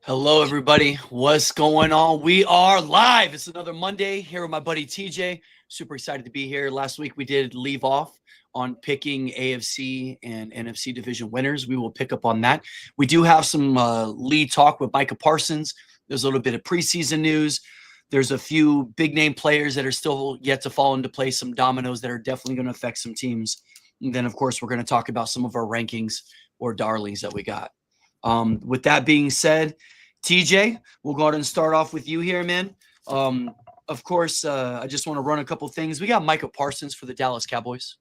Hello, everybody. What's going on? We are live. It's another Monday here with my buddy TJ. Super excited to be here. Last week we did leave off on picking AFC and NFC division winners. We will pick up on that. We do have some lead talk with Micah Parsons. There's a little bit of preseason news. There's a few big name players that are still yet to fall into place, some dominoes that are definitely going to affect some teams. And then, of course, we're going to talk about some of our rankings or darlings that we got. With that being said, TJ, we'll go ahead and start off with you here, man. Of course, I just want to run a couple things. We got Micah Parsons for the Dallas Cowboys.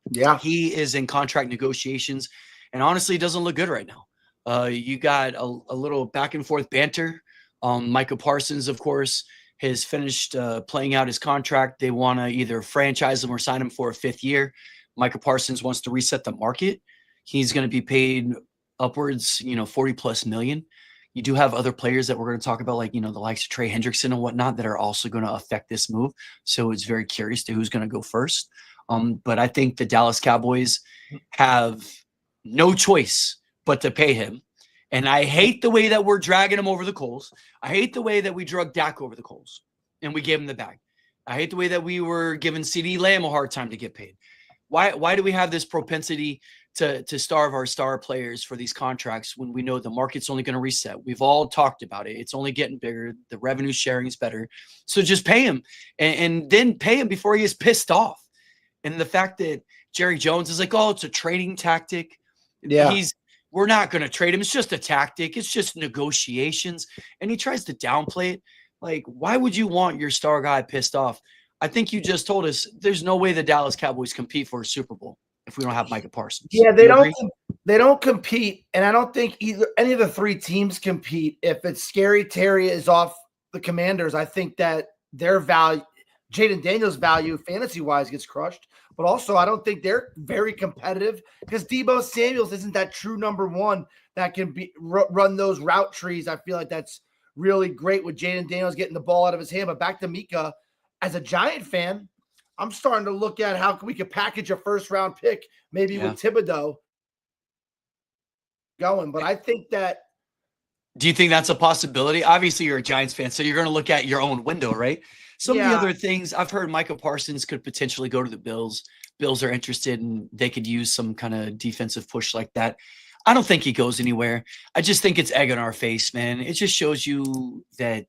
Yeah. He is in contract negotiations, and honestly, it doesn't look good right now. You got a little back and forth banter. Micah Parsons, of course, has finished playing out his contract. They want to either franchise him or sign him for a 5th year. Micah Parsons wants to reset the market. He's going to be paid upwards, 40 plus million. You do have other players that we're going to talk about, like, the likes of Trey Hendrickson and whatnot, that are also going to affect this move. So it's very curious to who's going to go first. But I think the Dallas Cowboys have no choice but to pay him. And I hate the way that we're dragging him over the coals. I hate the way that we drug Dak over the coals and we gave him the bag. I hate the way that we were giving CeeDee Lamb a hard time to get paid. Why do we have this propensity to starve our star players for these contracts when we know the market's only going to reset? We've all talked about it. It's only getting bigger. The revenue sharing is better. So just pay him and then pay him before he is pissed off. And the fact that Jerry Jones is like, oh, it's a trading tactic. Yeah. We're not going to trade him. It's just a tactic. It's just negotiations. And he tries to downplay it. Like, why would you want your star guy pissed off? I think you just told us there's no way the Dallas Cowboys compete for a Super Bowl if we don't have Micah Parsons. Yeah, they don't compete, and I don't think any of the 3 teams compete. If it's Scary Terry is off the Commanders, I think that their value, Jaden Daniels' value fantasy-wise, gets crushed. But also, I don't think they're very competitive because Deebo Samuels isn't that true number 1 that can run those route trees. I feel like that's really great with Jaden Daniels getting the ball out of his hand. But back to Micah, as a Giant fan, I'm starting to look at how we could package a 1st-round pick, maybe with Thibodeau going. But I think that. Do you think that's a possibility? Obviously, you're a Giants fan, so you're going to look at your own window, right? Some of the other things, I've heard Micah Parsons could potentially go to the Bills. Bills are interested, and they could use some kind of defensive push like that. I don't think he goes anywhere. I just think it's egg on our face, man. It just shows you that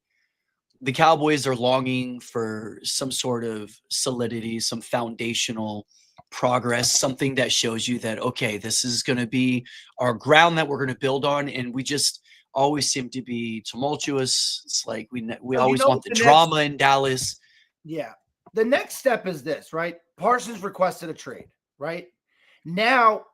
the Cowboys are longing for some sort of solidity, some foundational progress, something that shows you that, okay, this is going to be our ground that we're going to build on. And we just always seem to be tumultuous. It's like we always want the drama in Dallas. Yeah. The next step is this, right? Parsons requested a trade, right? Now,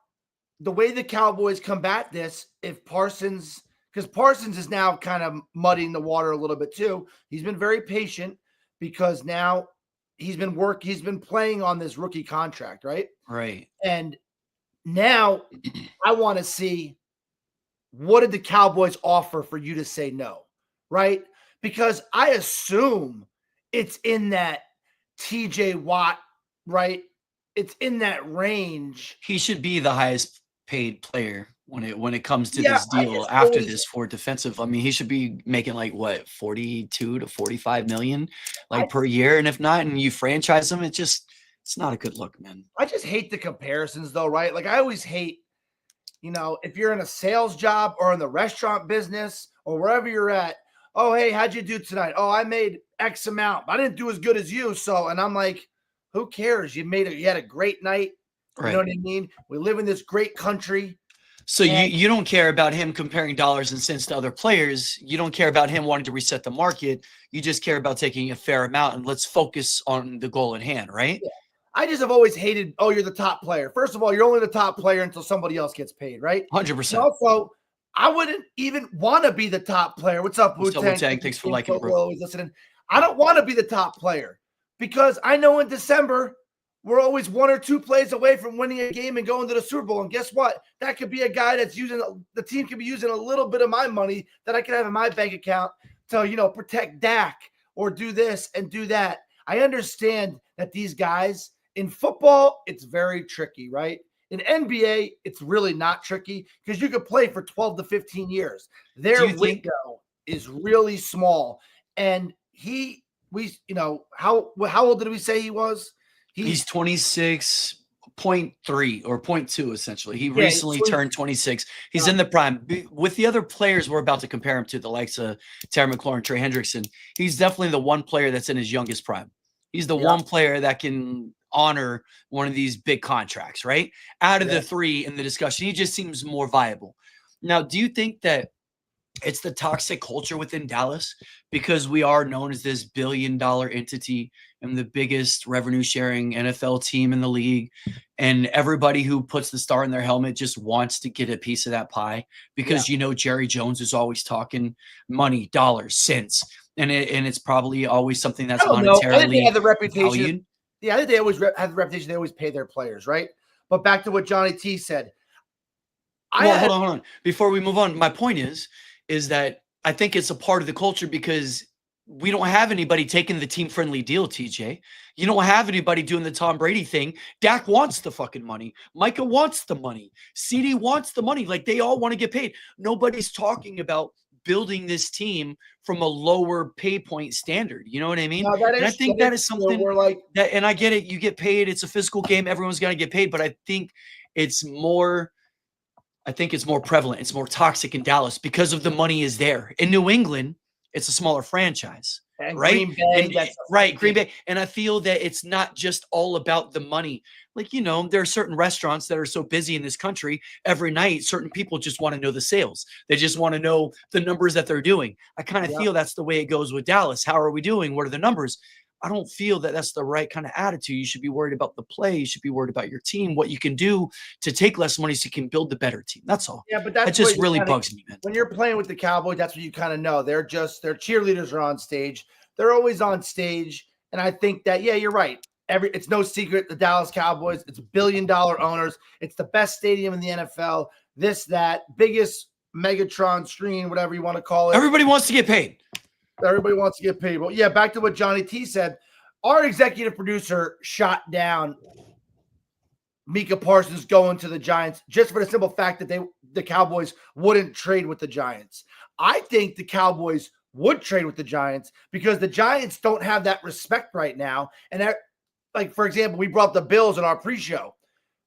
the way the Cowboys combat this, if Parsons – because Parsons is now kind of muddying the water a little bit too. He's been very patient because now he's been playing on this rookie contract, right? Right. And now I want to see, what did the Cowboys offer for you to say no, right? Because I assume it's in that TJ Watt, right? It's in that range. He should be the highest paid player when it comes to this deal after this for defensive. I mean, he should be making like what, 42 to 45 million per year. And if not, and you franchise him, it's not a good look, man. I just hate the comparisons though, right? Like I always hate, if you're in a sales job or in the restaurant business or wherever you're at, oh, hey, how'd you do tonight? Oh, I made X amount. I didn't do as good as you. So, and I'm like, who cares? You had a great night. You know what I mean? We live in this great country. So you don't care about him comparing dollars and cents to other players. You don't care about him wanting to reset the market. You just care about taking a fair amount, and let's focus on the goal at hand, right? Yeah. I just have always hated, oh, you're the top player. First of all, you're only the top player until somebody else gets paid, right? 100%. Also, I wouldn't even want to be the top player. What's up, Wu-Tang? Thanks for liking, bro. Always listening. I don't want to be the top player because I know in December we're always 1 or 2 plays away from winning a game and going to the Super Bowl. And guess what? That could be a guy that's the team could be using a little bit of my money that I can have in my bank account to, protect Dak or do this and do that. I understand that these guys in football, it's very tricky, right? In NBA, it's really not tricky because you could play for 12 to 15 years. Their window is really small. And how old did we say he was? He's 26.3 or 0.2, essentially. He recently turned 26. He's in the prime. With the other players we're about to compare him to, the likes of Terry McLaurin, Trey Hendrickson, he's definitely the one player that's in his youngest prime. He's the one player that can honor one of these big contracts, right? Out of the three in the discussion, he just seems more viable. Now, do you think that it's the toxic culture within Dallas because we are known as this billion-dollar entity and the biggest revenue-sharing NFL team in the league, and everybody who puts the star in their helmet just wants to get a piece of that pie because Jerry Jones is always talking money, dollars, cents, and it's probably always something that's monetarily I think they have the reputation. valued. Yeah, I think they always have the reputation. They always pay their players, right? But back to what Johnny T said. Hold on. Before we move on, my point is that I think it's a part of the culture because we don't have anybody taking the team-friendly deal, TJ. You don't have anybody doing the Tom Brady thing. Dak wants the fucking money. Micah wants the money. CD wants the money. Like, they all want to get paid. Nobody's talking about building this team from a lower pay point standard. You know what I mean? And I think that is something that, and I get it. You get paid. It's a physical game. Everyone's got to get paid. But I think it's more prevalent. It's more toxic in Dallas because of the money is there. In New England, it's a smaller franchise, and right? Green Bay, Green Bay. And I feel that it's not just all about the money. Like, there are certain restaurants that are so busy in this country every night, certain people just want to know the sales. They just want to know the numbers that they're doing. I kind of feel that's the way it goes with Dallas. How are we doing? What are the numbers? I don't feel that that's the right kind of attitude. You should be worried about the play. You should be worried about your team, what you can do to take less money so you can build the better team. That's all. Yeah, but that just really bugs me, man. When you're playing with the Cowboys, that's what you kind of know. Their cheerleaders are on stage. They're always on stage. And I think that, you're right. It's no secret, the Dallas Cowboys, it's billion-dollar owners. It's the best stadium in the NFL. This, that, biggest Megatron screen, whatever you want to call it. Everybody wants to get paid. Everybody wants to get paid. But back to what Johnny T said. Our executive producer shot down Micah Parsons going to the Giants just for the simple fact that the Cowboys wouldn't trade with the Giants. I think the Cowboys would trade with the Giants because the Giants don't have that respect right now. And for example, we brought the Bills in our pre-show.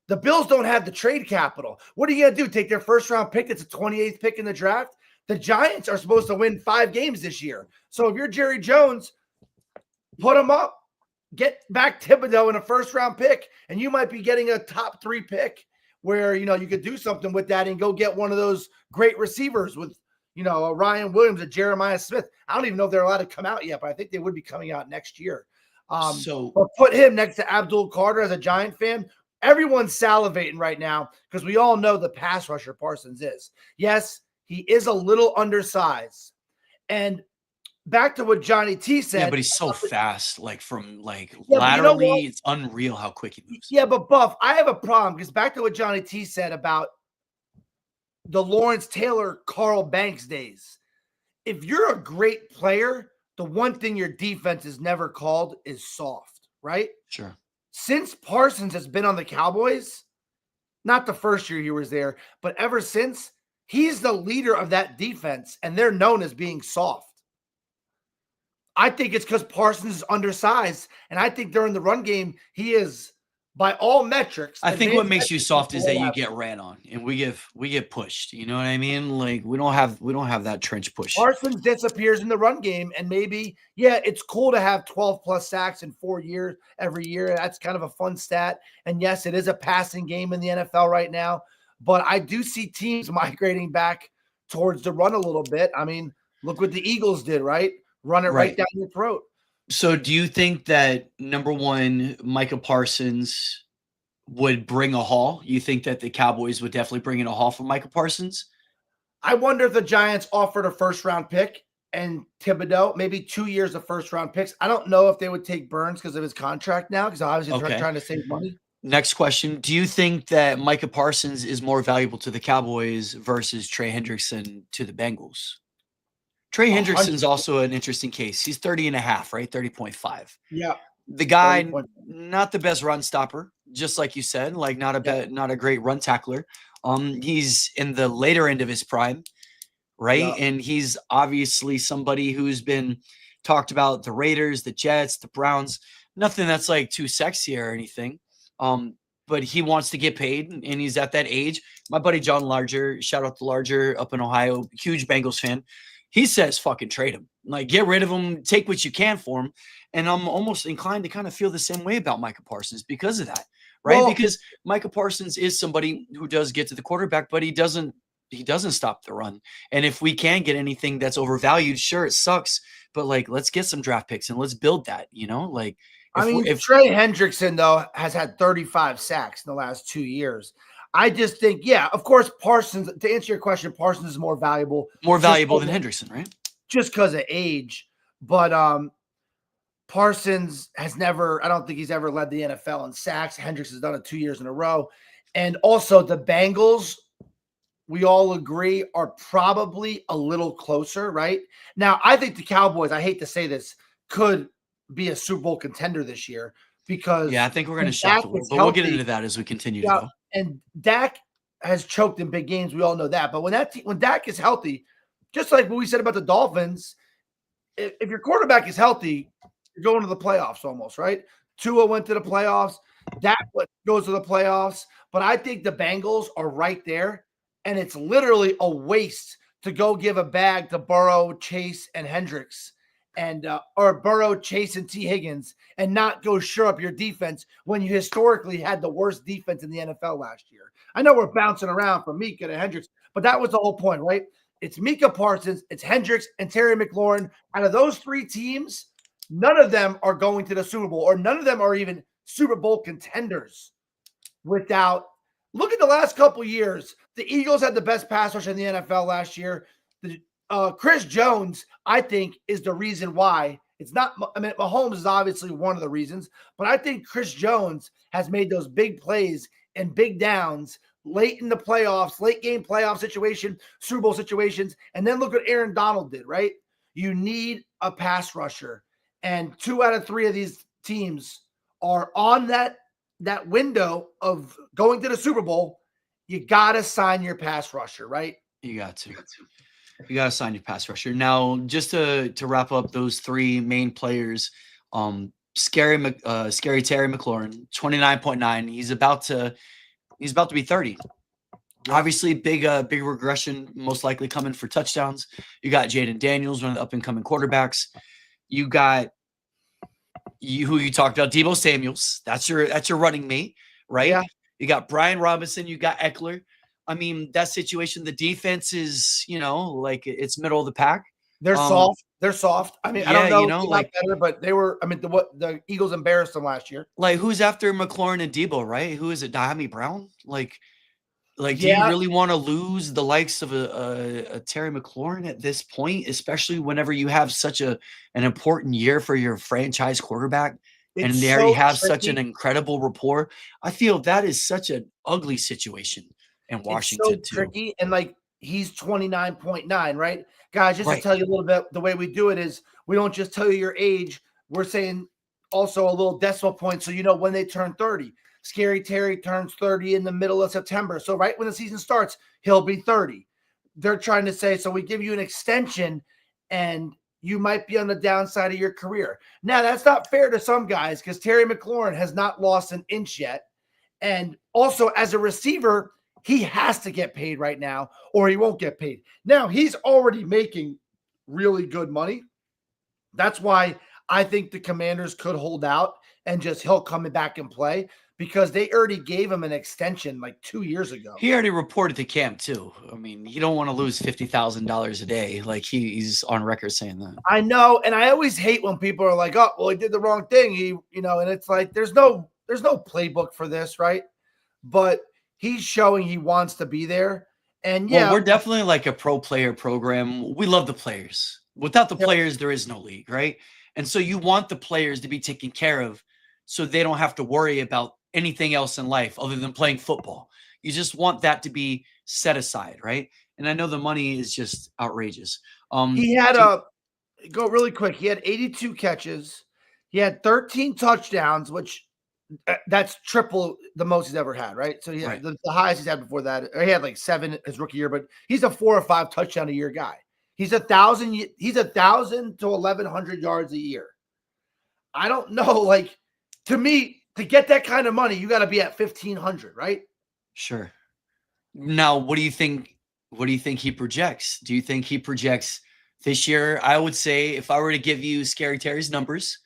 The Bills don't have the trade capital. What are you going to do? Take their first-round pick that's a 28th pick in the draft? The Giants are supposed to win 5 games this year. So if you're Jerry Jones, put them up. Get back Thibodeau in a first-round pick, and you might be getting a top 3 pick where, you could do something with that and go get one of those great receivers with, a Ryan Williams, a Jeremiah Smith. I don't even know if they're allowed to come out yet, but I think they would be coming out next year. But put him next to Abdul Carter as a Giant fan. Everyone's salivating right now because we all know the pass rusher Parsons is. Yes, he is a little undersized. And back to what Johnny T said. Yeah, but he's so fast, laterally, it's unreal how quick he moves. Yeah, but Buff, I have a problem because back to what Johnny T said about the Lawrence Taylor, Carl Banks days. If you're a great player, the one thing your defense is never called is soft, right? Sure. Since Parsons has been on the Cowboys, not the first year he was there, but ever since, he's the leader of that defense, and they're known as being soft. I think it's because Parsons is undersized, and I think during the run game, he is, by all metrics. I think what makes you soft is that you get ran on, and we get pushed. You know what I mean? Like we don't have that trench push. Parsons disappears in the run game, and maybe it's cool to have 12+ sacks in 4 years every year. That's kind of a fun stat. And yes, it is a passing game in the NFL right now, but I do see teams migrating back towards the run a little bit. I mean, look what the Eagles did, right? Run it right down your throat. So do you think that, number one, Micah Parsons would bring a haul? You think that the Cowboys would definitely bring in a haul for Micah Parsons? I wonder if the Giants offered a first-round pick and Thibodeau, maybe 2 years of first-round picks. I don't know if they would take Burns because of his contract now, because obviously they're trying to save money. Next question. Do you think that Micah Parsons is more valuable to the Cowboys versus Trey Hendrickson to the Bengals? Trey Hendrickson's also an interesting case. He's 30.5, right? 30.5. Yeah. The guy, not the best run stopper, just like you said, like not a great run tackler. He's in the later end of his prime, right? Yeah. And he's obviously somebody who's been talked about the Raiders, the Jets, the Browns. Nothing that's like too sexy or anything. But he wants to get paid, and he's at that age. My buddy John Larger, shout out to Larger up in Ohio, huge Bengals fan. He says fucking trade him. Like, get rid of him, take what you can for him. And I'm almost inclined to kind of feel the same way about Micah Parsons because of that, right? Well, because Micah Parsons is somebody who does get to the quarterback, but he doesn't stop the run. And if we can get anything that's overvalued, sure, it sucks, but like, let's get some draft picks and let's build that, you know? Like, if Trey Hendrickson, though, has had 35 sacks in the last 2 years. I just think, yeah, of course, Parsons, to answer your question, Parsons is more valuable. More valuable than Hendrickson, right? Just because of age. But Parsons has never, I don't think he's ever led the NFL in sacks. Hendricks has done it 2 years in a row. And also the Bengals, we all agree, are probably a little closer, right? Now, I think the Cowboys, I hate to say this, could be a Super Bowl contender this year because I think we're going to shock the world, but we'll get into that as we continue to go. And Dak has choked in big games. We all know that. But when Dak is healthy, just like what we said about the Dolphins, if your quarterback is healthy, you're going to the playoffs almost, right? Tua went to the playoffs. Dak goes to the playoffs. But I think the Bengals are right there, and it's literally a waste to go give a bag to Burrow, Chase, and Hendricks. Or Burrow, Chase, and T. Higgins, and not go shore up your defense when you historically had the worst defense in the NFL last year. I know we're bouncing around from Micah to Hendricks, but that was the whole point, right? It's Micah Parsons, it's Hendricks, and Terry McLaurin. Out of those three teams, none of them are going to the Super Bowl, or none of them are even Super Bowl contenders look at the last couple years. The Eagles had the best pass rush in the NFL last year. Chris Jones, I think, is the reason why. It's not, I mean, Mahomes is obviously one of the reasons, but I think Chris Jones has made those big plays and big downs late in the playoffs, late game playoff situation, Super Bowl situations. And then look what Aaron Donald did, right? You need a pass rusher. And 2 out of 3 of these teams are on that window of going to the Super Bowl. You got to sign your pass rusher, right? You got to. You got to sign your pass rusher. Now, just to wrap up those 3 main players, Scary Terry McLaurin, 29.9. He's about to be 30. Obviously, big regression, most likely coming for touchdowns. You got Jaden Daniels, one of the up and coming quarterbacks. You got who you talked about, Deebo Samuels. That's your running mate, right? Yeah. You got Brian Robinson. You got Eckler. I mean, that situation, the defense is, like it's middle of the pack. They're soft. They're soft. I mean, I don't know, like better, but they were. I mean, the Eagles embarrassed them last year. Like, who's after McLaurin and Debo, right? Who is it? Diami Brown? Like, do you really want to lose the likes of a Terry McLaurin at this point, especially whenever you have such an important year for your franchise quarterback? And they already have such an incredible rapport. I feel that is such an ugly situation. And Washington it's so tricky, and like he's 29.9, right? Guys, just to tell you a little bit, the way we do it is we don't just tell you your age. We're saying also a little decimal point so you know when they turn 30. Scary Terry turns 30 in the middle of September. So right when the season starts, he'll be 30. They're trying to say, so we give you an extension and you might be on the downside of your career. Now, that's not fair to some guys because Terry McLaurin has not lost an inch yet. And also as a receiver, he has to get paid right now or he won't get paid. Now, he's already making really good money. That's why I think the Commanders could hold out and he'll come back and play because they already gave him an extension like 2 years ago. He already reported to camp too. I mean, you don't want to lose $50,000 a day. Like he's on record saying that. I know. And I always hate when people are like, oh, well, he did the wrong thing. And it's like, there's no playbook for this, right? But he's showing he wants to be there. And we're definitely like a pro player program. We love the players. Without the players, there is no league, right? And so you want the players to be taken care of so they don't have to worry about anything else in life other than playing football. You just want that to be set aside, right? And I know the money is just outrageous. He had go really quick. He had 82 catches. He had 13 touchdowns, which that's triple the most he's ever had, right? So Right. the highest he's had before that, or he had like 7 his rookie year, but he's a 4 or 5 touchdown a year guy. He's 1,000 to 1,100 yards a year. I don't know, like, to me, to get that kind of money, you got to be at 1,500, right? Sure. Now, what do you think? What do you think he projects? Do you think he projects this year? I would say if I were to give you Scary Terry's numbers,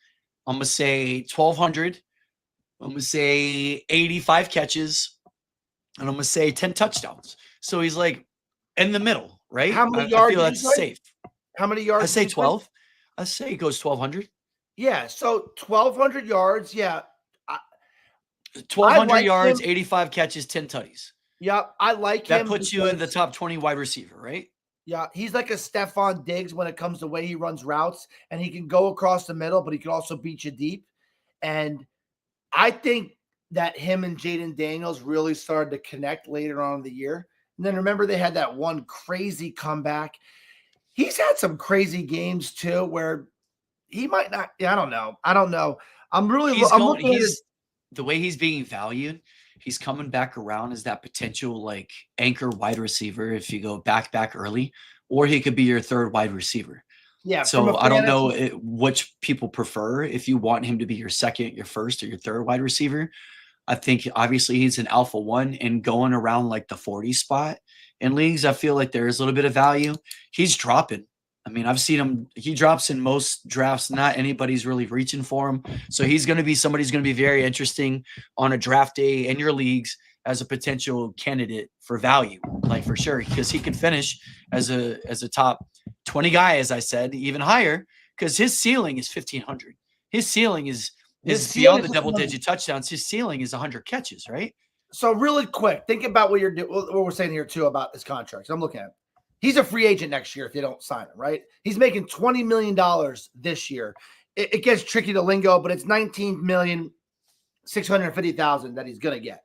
I'm gonna say 1,200. I'm gonna say 85 catches, and I'm gonna say 10 touchdowns. So he's like in the middle, right? How many I yards feel did you that's say? safe. How many yards? I say did you say? 12. I say he goes 1,200. Yeah, so 1,200 yards. Yeah, 1,200 like yards, him. 85 catches, 10 tutties. yeah, I like That him. puts you in the because- top 20 wide receiver, right? Yeah, he's like a Stephon Diggs when it comes to the way he runs routes, and he can go across the middle, but he can also beat you deep. And I think that him and Jaden Daniels really started to connect later on in the year. And then remember, they had that one crazy comeback. He's had some crazy games too, where he might not. Yeah, I don't know. I'm looking at it. The way he's being valued, he's coming back around as that potential like anchor wide receiver if you go back early, or he could be your third wide receiver. Yeah, So I don't know which people prefer, if you want him to be your second, your first, or your third wide receiver. I think obviously he's an alpha one, and going around like the 40 spot in leagues, I feel like there is a little bit of value. He's dropping. I mean, I've seen him. He drops in most drafts. Not anybody's really reaching for him. So he's going to be somebody who's going to be very interesting on a draft day in your leagues as a potential candidate for value, like for sure, because he could finish as a top 20 guy, as I said, even higher, because his ceiling is 1,500. His ceiling is beyond the double-digit touchdowns. His ceiling is 100 catches, right? So really quick, think about what you're doing. What we're saying here too about this contract. I'm looking at it. He's a free agent next year if you don't sign him, right? He's making $20 million this year. It gets tricky to lingo, but it's $19,650,000 that he's gonna get.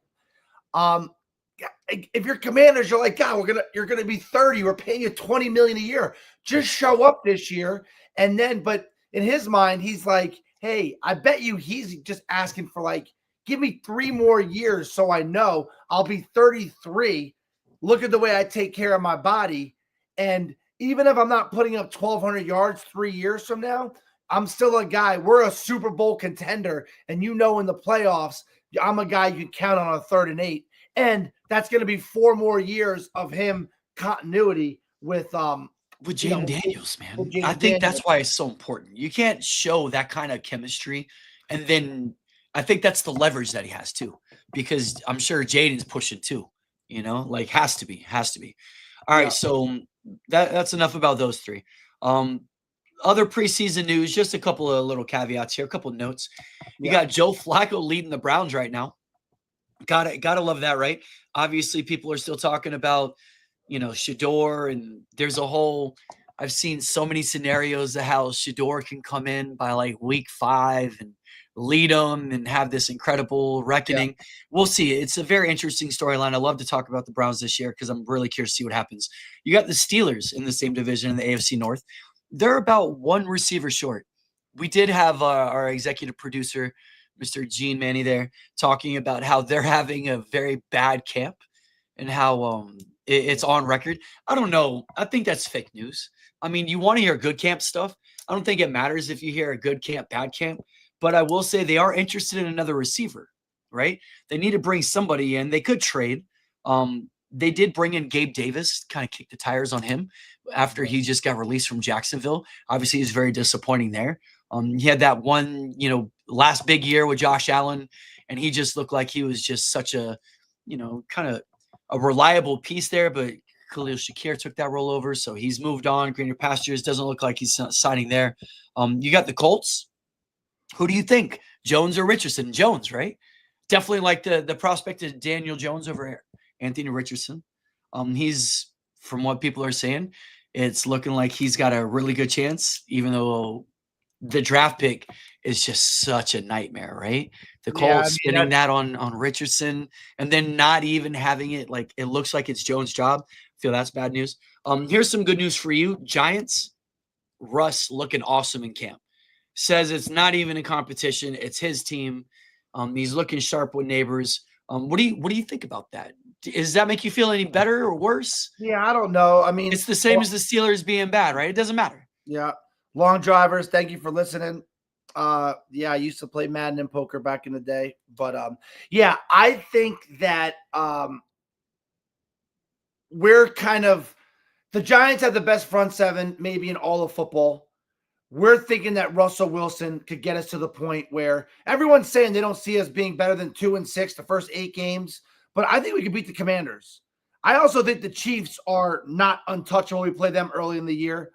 If you're Commanders, you're like, God, you're gonna be 30. We're paying you $20 million a year. Just show up this year, and then. But in his mind, he's like, hey, I bet you he's just asking for like, give me 3 more years so I know I'll be 33. Look at the way I take care of my body. And even if I'm not putting up 1,200 yards 3 years from now, I'm still a guy. We're a Super Bowl contender. And in the playoffs, I'm a guy you can count on 3rd and 8. And that's going to be 4 more years of him continuity with Jaden Daniels, man. with Jaden I think Daniels. that's why it's so important. You can't show that kind of chemistry. And then I think that's the leverage that he has too, because I'm sure Jaden's pushing too, like has to be. All right. So that's enough about those 3. Other preseason news, just a couple of little caveats here, a couple of notes. You got Joe Flacco leading the Browns right now. Gotta love that, right? Obviously, people are still talking about, Shador, and there's a whole. I've seen so many scenarios of how Shador can come in by like week 5 and lead them and have this incredible reckoning. Yeah. We'll see. It's a very interesting storyline. I love to talk about the Browns this year because I'm really curious to see what happens. You got the Steelers in the same division in the AFC North. They're about 1 receiver short. We did have our executive producer, Mr. Gene Manny, there talking about how they're having a very bad camp and how it's on record. I don't know. I think that's fake news. I mean, you want to hear good camp stuff. I don't think it matters if you hear a good camp, bad camp. But I will say they are interested in another receiver, right? They need to bring somebody in. They could trade. They did bring in Gabe Davis, kind of kick the tires on him after he just got released from Jacksonville. Obviously, he was very disappointing there. He had that one, last big year with Josh Allen, and he just looked like he was just such a, kind of a reliable piece there. But Khalil Shakir took that role over, so he's moved on. Greener pastures. Doesn't look like he's signing there. You got the Colts. Who do you think, Jones or Richardson? Jones, right? Definitely like the prospect of Daniel Jones over Anthony Richardson. He's, from what people are saying, it's looking like he's got a really good chance, even though the draft pick is just such a nightmare, right? The Yeah, I Colts mean, spinning that on Richardson and then not even having it like it looks like it's Jones' job. I feel that's bad news. Here's some good news for you. Giants, Russ looking awesome in camp. Says it's not even a competition. It's his team. He's looking sharp with neighbors. What do you think about that? Does that make you feel any better or worse? yeah, I don't know. I mean, It's the same as the Steelers being bad, right? It doesn't matter. yeah. Long drivers, thank you for listening. Yeah, I used to play Madden and poker back in the day. But yeah, I think that we're kind of the Giants have the best front seven, maybe in all of football. We're thinking that Russell Wilson could get us to the point where everyone's saying they don't see us being better than 2-6 the first 8 games, but I think we could beat the Commanders. I also think the Chiefs are not untouchable. We play them early in the year.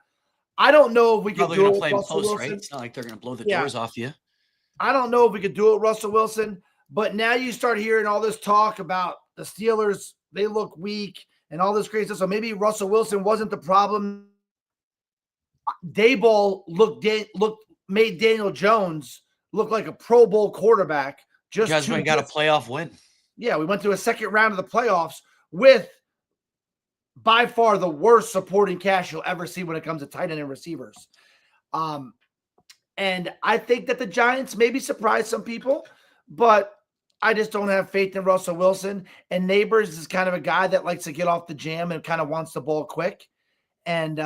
I don't know if we could Probably do going it to play with him Russell close, Wilson. right? It's not like they're going to blow the Yeah. doors off you. I don't know if we could do it with Russell Wilson, but now you start hearing all this talk about the Steelers. They look weak and all this crazy stuff. So maybe Russell Wilson wasn't the problem. Daboll made Daniel Jones look like a Pro Bowl quarterback. You guys went and got a playoff win. Yeah, we went to a second round of the playoffs with by far the worst supporting cast you'll ever see when it comes to tight end and receivers. And I think that the Giants maybe surprised some people, but I just don't have faith in Russell Wilson. And Neighbors is kind of a guy that likes to get off the jam and kind of wants the ball quick. And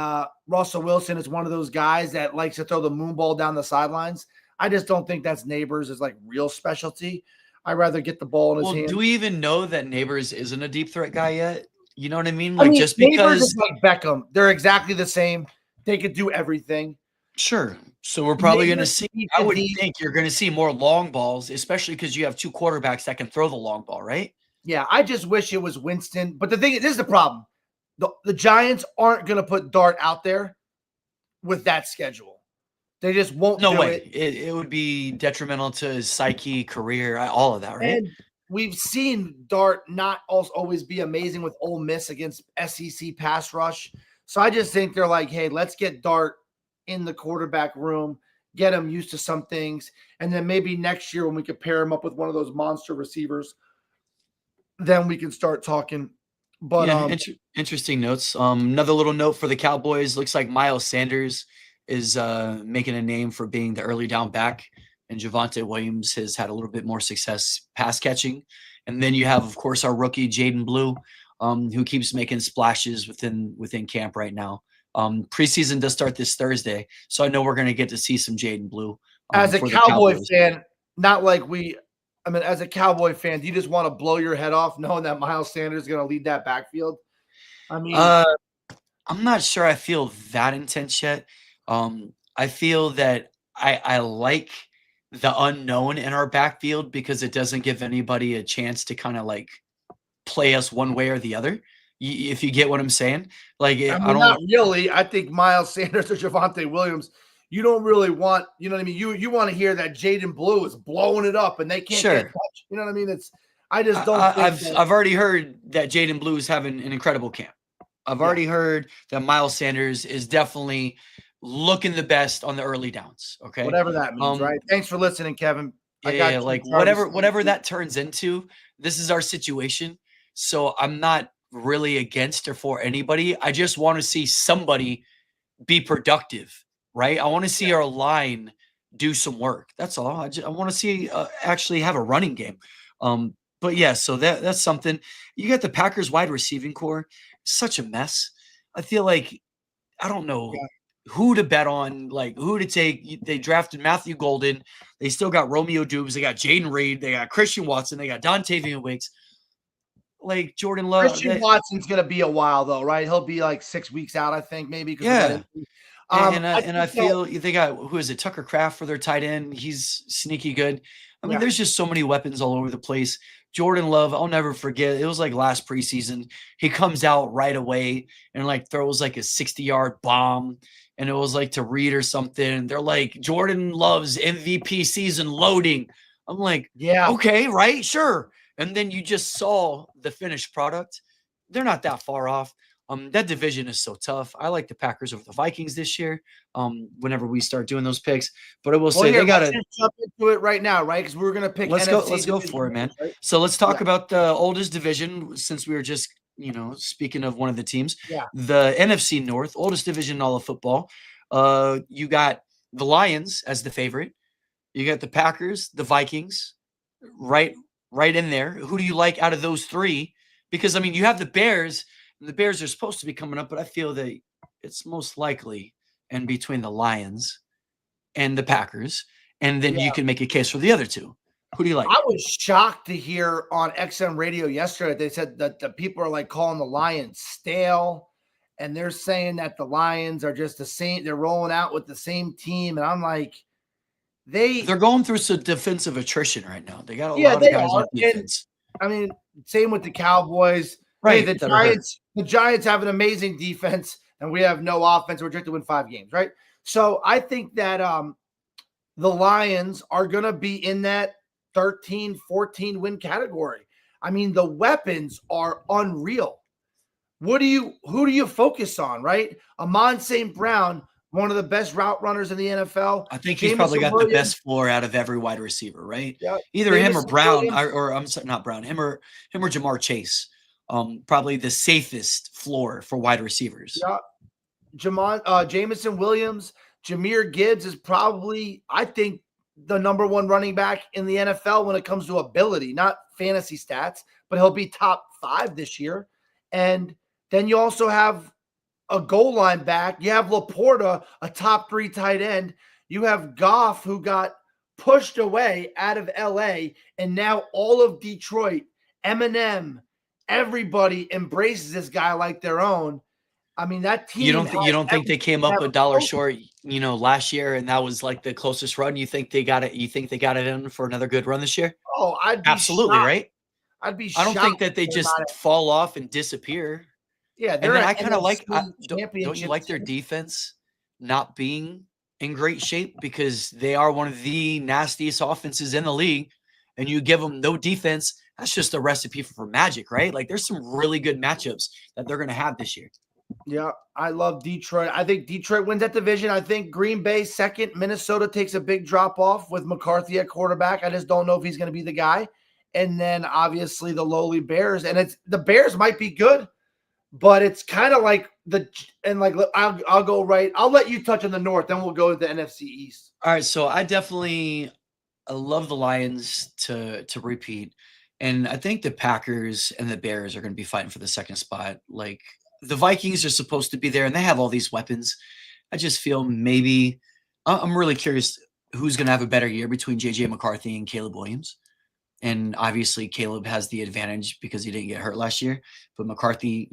Russell Wilson is one of those guys that likes to throw the moon ball down the sidelines. I just don't think that's Neighbors' is like real specialty. I'd rather get the ball in his hand. Do we even know that Neighbors isn't a deep threat guy yet? You know what I mean? Like just Neighbors because is like Beckham, they're exactly the same. They could do everything. Sure. So we're probably going to see, I would think you're going to see more long balls, especially because you have 2 quarterbacks that can throw the long ball, right? Yeah, I just wish it was Winston. But the thing is, this is the problem. The Giants aren't going to put Dart out there with that schedule. They just won't No do way. it. It would be detrimental to his psyche, career, all of that, right? And we've seen Dart not always be amazing with Ole Miss against SEC pass rush. So I just think they're like, hey, let's get Dart in the quarterback room, get him used to some things. And then maybe next year when we could pair him up with one of those monster receivers, then we can start talking. But yeah, interesting notes. Another little note for the Cowboys. Looks like Miles Sanders is making a name for being the early down back, and Javonte Williams has had a little bit more success pass catching. And then you have, of course, our rookie Jaden Blue, who keeps making splashes within camp right now. Preseason does start this Thursday, so I know we're going to get to see some Jaden Blue. As a Cowboy fan, not like as a Cowboy fan, do you just want to blow your head off knowing that Miles Sanders is going to lead that backfield? I mean, I'm not sure I feel that intense yet. I feel that I like the unknown in our backfield because it doesn't give anybody a chance to kind of like play us one way or the other. If you get what I'm saying, like I don't not really. I think Miles Sanders or Javonte Williams, you don't really want, you know what I mean? You want to hear that Jaden Blue is blowing it up and they can't get touch. You know what I mean? I just don't. I've already heard that Jaden Blue is having an incredible camp. I've already heard that Miles Sanders is definitely looking the best on the early downs. Okay, whatever that means, right? Thanks for listening, Kevin. Yeah, like whatever that turns into. This is our situation, so I'm not really against or for anybody. I just want to see somebody be productive, right? I want to see our line do some work. That's all. I want to see actually have a running game. But yeah, so that's something. You got the Packers wide receiving core, such a mess. I feel like I don't know who to bet on, like who to take. They drafted Matthew Golden. They still got Romeo Dubes. They got Jaden Reed. They got Christian Watson. They got Dontavian Wicks. Like Jordan Love. Christian Watson's going to be a while though, right? He'll be like 6 weeks out, I think, maybe. Yeah. And I feel they got, who is it, Tucker Kraft for their tight end. He's sneaky good. I mean, there's just so many weapons all over the place. Jordan Love, I'll never forget. It was like last preseason. He comes out right away and like throws like a 60-yard bomb. And it was like to Reed or something. They're like, Jordan Love's MVP season loading. I'm like, yeah, okay, right, sure. And then you just saw the finished product. They're not that far off. That division is so tough. I like the Packers over the Vikings this year. Whenever we start doing those picks, but I will say here, they got let's to. just jump into it right now, right? Because we're gonna pick Let's go. NFC Let's go division for it, man. winners, right? So let's talk Yeah. about the oldest division, since we were just, speaking of one of the teams. Yeah. The NFC North, oldest division in all of football. You got the Lions as the favorite. You got the Packers, the Vikings, right in there. Who do you like out of those three? Because I mean, you have the Bears. And the Bears are supposed to be coming up, but I feel that it's most likely in between the Lions and the Packers, and then you can make a case for the other two. Who do you like? I was shocked to hear on XM radio yesterday they said that the people are like calling the Lions stale, and they're saying that the Lions are just the same. They're rolling out with the same team, and I'm like, they're going through some defensive attrition right now. They got a lot of guys on defense. And, I mean, same with the Cowboys. Right. Hey, the Giants have an amazing defense, and we have no offense. We're projected to win 5 games, right? So I think that the Lions are going to be in that 13, 14 win category. I mean, the weapons are unreal. Who do you focus on, right? Amon St. Brown, one of the best route runners in the NFL. I think he's probably got the best floor out of every wide receiver, right? Yeah. Either him or Brown, or I'm sorry, not Brown, him or Jamar Chase. Probably the safest floor for wide receivers. Yeah. Jamison Williams, Jahmyr Gibbs is probably, I think, the number 1 running back in the NFL when it comes to ability, not fantasy stats, but he'll be top 5 this year. And then you also have a goal line back. You have Laporta, a top 3 tight end. You have Goff, who got pushed away out of LA, and now all of Detroit, Eminem, everybody embraces this guy like their own. I mean, that team. You don't think they came up $1 short, last year, and that was like the closest run? You think they got it? You think they got it in for another good run this year? Oh, I'd be absolutely shocked. Right. I'd be. I don't think that they just fall off and disappear. Yeah, and then I kind of like. Don't you like their defense not being in great shape, because they are one of the nastiest offenses in the league, and you give them no defense? That's just a recipe for magic, right? Like, there's some really good matchups that they're going to have this year. Yeah, I love Detroit. I think Detroit wins that division. I think Green Bay second. Minnesota takes a big drop off with McCarthy at quarterback. I just don't know if he's going to be the guy. And then obviously the lowly Bears. And the Bears might be good, but it's kind of like I'll go right. I'll let you touch on the North, then we'll go to the NFC East. All right, so I love the Lions to repeat. And I think the Packers and the Bears are going to be fighting for the second spot. Like, the Vikings are supposed to be there, and they have all these weapons. I just feel maybe I'm really curious who's going to have a better year between J.J. McCarthy and Caleb Williams. And obviously Caleb has the advantage because he didn't get hurt last year. But McCarthy,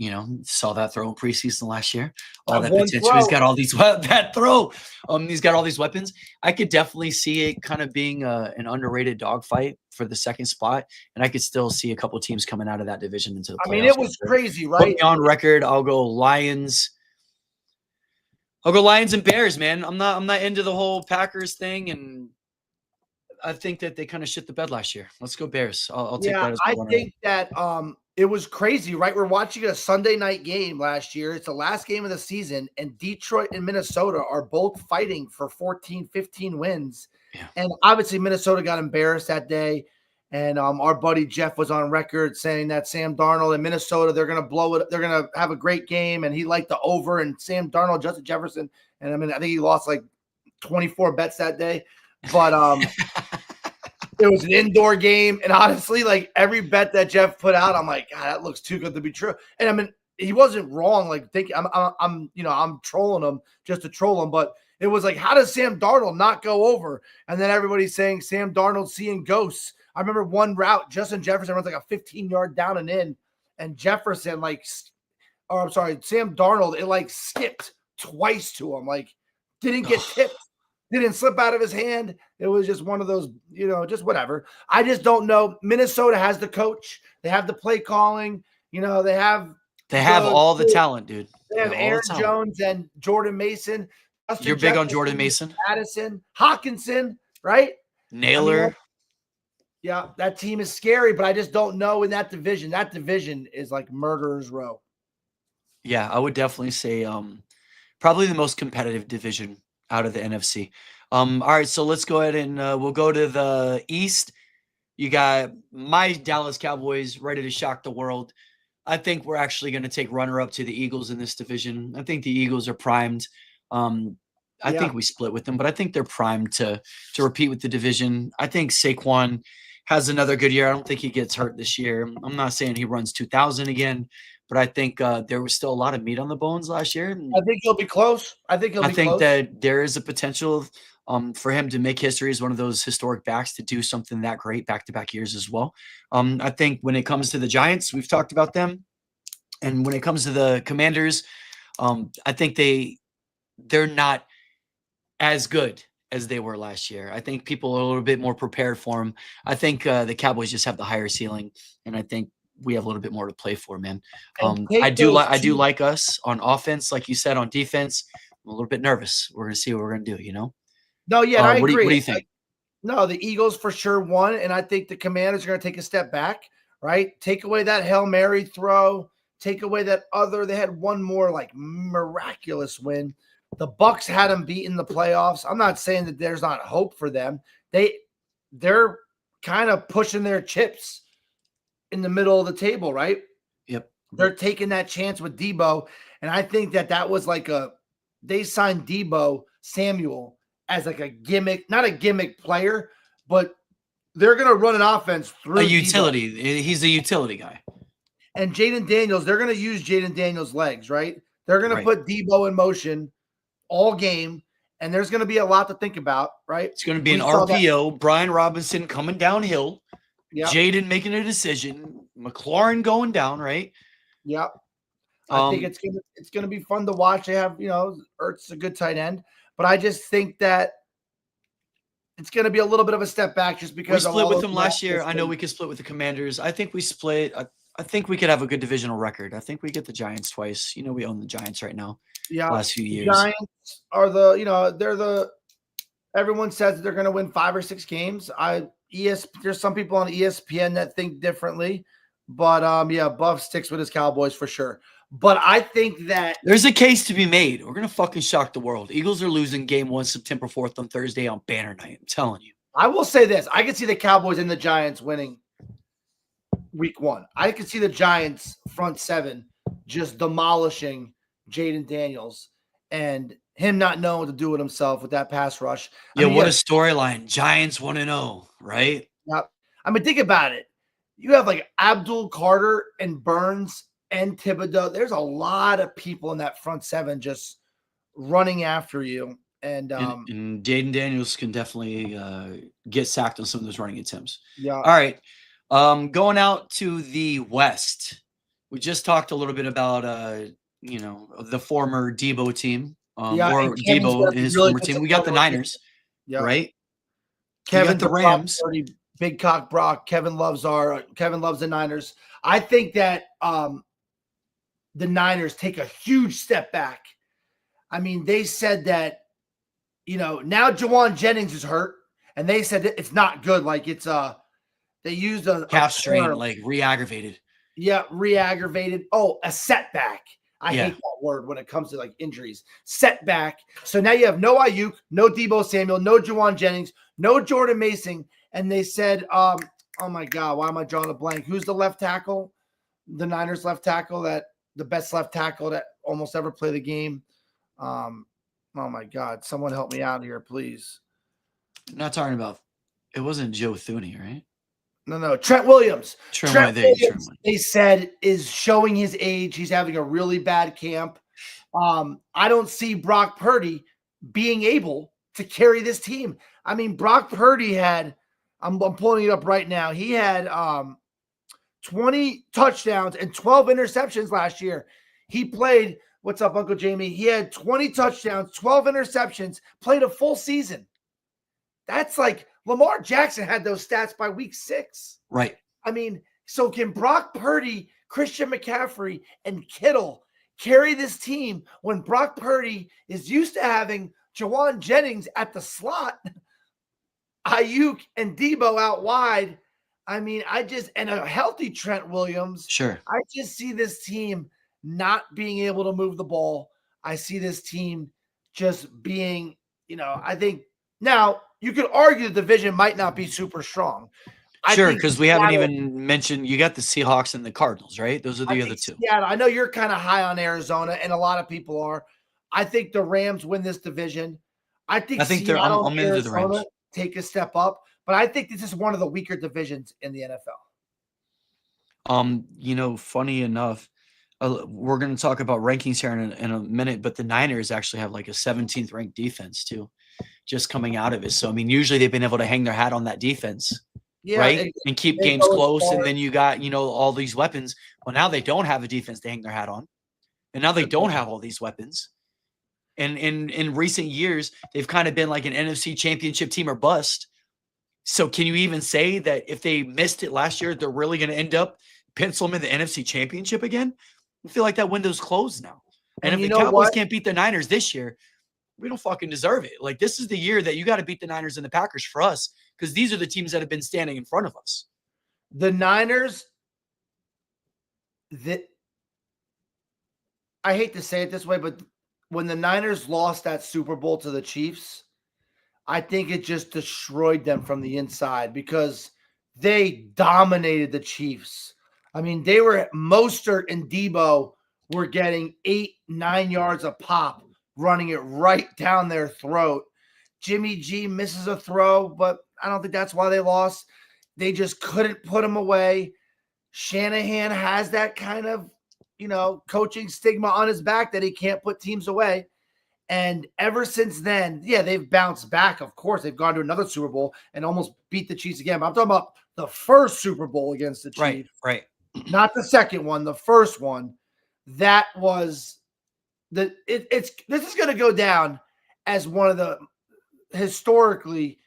saw that throw in preseason last year. All that potential. He's got all these that throw. He's got all these weapons. I could definitely see it kind of being an underrated dogfight for the second spot, and I could still see a couple teams coming out of that division into the playoffs. I mean, it was crazy, right? Put me on record, I'll go Lions. I'll go Lions and Bears, man. I'm not into the whole Packers thing, and I think that they kind of shit the bed last year. Let's go Bears. I'll take that as I think that it was crazy, right? We're watching a Sunday night game last year. It's the last game of the season, and Detroit and Minnesota are both fighting for 14, 15 wins. Yeah. And obviously Minnesota got embarrassed that day. And our buddy Jeff was on record saying that Sam Darnold and Minnesota, they're going to blow it. They're going to have a great game. And he liked the over, and Sam Darnold, Justin Jefferson. And I mean, I think he lost like 24 bets that day. But it was an indoor game, and honestly, like every bet that Jeff put out, I'm like, God, that looks too good to be true. And I mean, he wasn't wrong. Like, I'm trolling him just to troll him, but it was like, how does Sam Darnold not go over? And then everybody's saying Sam Darnold seeing ghosts. I remember one route, Justin Jefferson runs like a 15-yard down and in, and Jefferson Sam Darnold, it like skipped twice to him, like didn't get tipped. Didn't slip out of his hand. It was just one of those, just whatever. I just don't know. Minnesota has the coach. They have the play calling. They have all the talent, dude. They have Aaron Jones and Jordan Mason. You're big on Jordan Mason. Addison, Hawkinson, right? Naylor. Yeah, that team is scary, but I just don't know in that division. That division is like murderer's row. Yeah, I would definitely say probably the most competitive division out of the NFC. All right, so let's go ahead and we'll go to the East. You got my Dallas Cowboys ready to shock the world. I think we're actually going to take runner-up to the Eagles in this division. I think the Eagles are primed. Um, I think Yeah. we split with them, but I think they're primed to repeat with the division. I think Saquon has another good year. I don't think he gets hurt this year. I'm not saying he runs 2,000 again, but I think there was still a lot of meat on the bones last year. I think he'll be close. I think he'll I be think close. that there is a potential for him to make history as one of those historic backs to do something that great back-to-back years as well. I think when it comes to the Giants, we've talked about them. And when it comes to the Commanders, I think they're not as good as they were last year. I think people are a little bit more prepared for them. I think the Cowboys just have the higher ceiling, and I think we have a little bit more to play for, man. And I take do those like I do two. like us on offense, like you said. On defense, I'm a little bit nervous. We're gonna see what we're gonna do. No, yeah, and I What do agree. you think? No, the Eagles for sure won, and I think the Commanders are going to take a step back, right? Take away that Hail Mary throw, take away that other. They had one more like miraculous win. The Bucks had them beat in the playoffs. I'm not saying that there's not hope for them. They're kind of pushing their chips in the middle of the table, right? Yep. They're taking that chance with Debo, and I think that was like they signed Debo Samuel as like a gimmick, not a gimmick player, but they're going to run an offense through A Debo. utility. He's a utility guy. And Jaden Daniels, they're going to use Jaden Daniels' legs, right? They're going to put Debo in motion all game, and there's going to be a lot to think about, right? It's going to be an RPO. Brian Robinson coming downhill. Yep. Jaden making a decision. McLaurin going down, right? Yep. I think it's gonna be fun to watch. They have, Ertz a good tight end, but I just think that it's gonna be a little bit of a step back just because we split with them last year. I know we could split with the Commanders. I think we split. I think we could have a good divisional record. I think we get the Giants twice. We own the Giants right now. Yeah, last few years. Giants are everyone says they're going to win 5 or 6 games. There's some people on ESPN that think differently, but Buff sticks with his Cowboys for sure. But I think that there's a case to be made. We're going to fucking shock the world. Eagles are losing game 1 September 4th on Thursday on Banner Night. I'm telling you. I will say this. I can see the Cowboys and the Giants winning week 1. I can see the Giants front 7 just demolishing Jaden Daniels and him not knowing what to do with himself with that pass rush. What a storyline. Giants 1-0, right? Yep. I mean, think about it. You have like Abdul Carter and Burns and Thibodeau. There's a lot of people in that front 7 just running after you. And Jaden Daniels can definitely get sacked on some of those running attempts. Yeah. All right. Going out to the West. We just talked a little bit about the former Debo team. Or Debo and his former team. We got the Niners, right? Kevin the Rams. Big Cock Brock. Kevin loves the Niners. I think that the Niners take a huge step back. I mean, they said that, now Jawan Jennings is hurt, and they said that it's not good. Like it's they used a calf strain, like re-aggravated. Yeah, re-aggravated. Oh, a setback. I hate that word when it comes to like injuries. Setback. So now you have no Ayuk, no Debo Samuel, no Jawan Jennings, no Jordan Mason. And they said, oh my God, why am I drawing a blank? Who's the left tackle? The Niners left tackle, the best left tackle that almost ever played the game. Oh my God, someone help me out here, please. I'm not talking about, it wasn't Joe Thuney, right? No. Trent Williams. Trent Williams, they said, is showing his age. He's having a really bad camp. I don't see Brock Purdy being able to carry this team. I mean, Brock Purdy had, I'm pulling it up right now. He had 20 touchdowns and 12 interceptions last year. He played, what's up, Uncle Jamie? He had 20 touchdowns, 12 interceptions, played a full season. That's like, Lamar Jackson had those stats by week 6. Right. I mean, so can Brock Purdy, Christian McCaffrey, and Kittle carry this team when Brock Purdy is used to having Jawan Jennings at the slot, Ayuk and Debo out wide? I mean, and a healthy Trent Williams. Sure. I just see this team not being able to move the ball. I see this team just being, I think now you could argue the division might not be super strong. Sure, because we haven't even mentioned you got the Seahawks and the Cardinals, right? Those are the other two. Yeah, I know you're kind of high on Arizona, and a lot of people are. I think the Rams win this division. I think Seattle and Arizona take a step up, but I think this is one of the weaker divisions in the NFL. Funny enough, we're going to talk about rankings here in a minute, but the Niners actually have like a 17th ranked defense too, just coming out of it. So, I mean, usually they've been able to hang their hat on that defense, right? And keep games close. And then you got, all these weapons. Well, now they don't have a defense to hang their hat on. And now they don't have all these weapons. And in recent years, they've kind of been like an NFC championship team or bust. So can you even say that if they missed it last year, they're really going to end up pencil them in the NFC championship again? I feel like that window's closed now. And if the Cowboys can't beat the Niners this year, we don't fucking deserve it. Like, this is the year that you got to beat the Niners and the Packers for us, because these are the teams that have been standing in front of us. The Niners, I hate to say it this way, but when the Niners lost that Super Bowl to the Chiefs, I think it just destroyed them from the inside because they dominated the Chiefs. I mean, Mostert and Debo were getting 8-9 yards a pop, running it right down their throat. Jimmy G misses a throw, but I don't think that's why they lost. They just couldn't put him away. Shanahan has that kind of, coaching stigma on his back that he can't put teams away. And ever since then, they've bounced back. Of course, they've gone to another Super Bowl and almost beat the Chiefs again. But I'm talking about the first Super Bowl against the Chiefs. Right. Not the second one, the first one. That was this is going to go down as one of the historically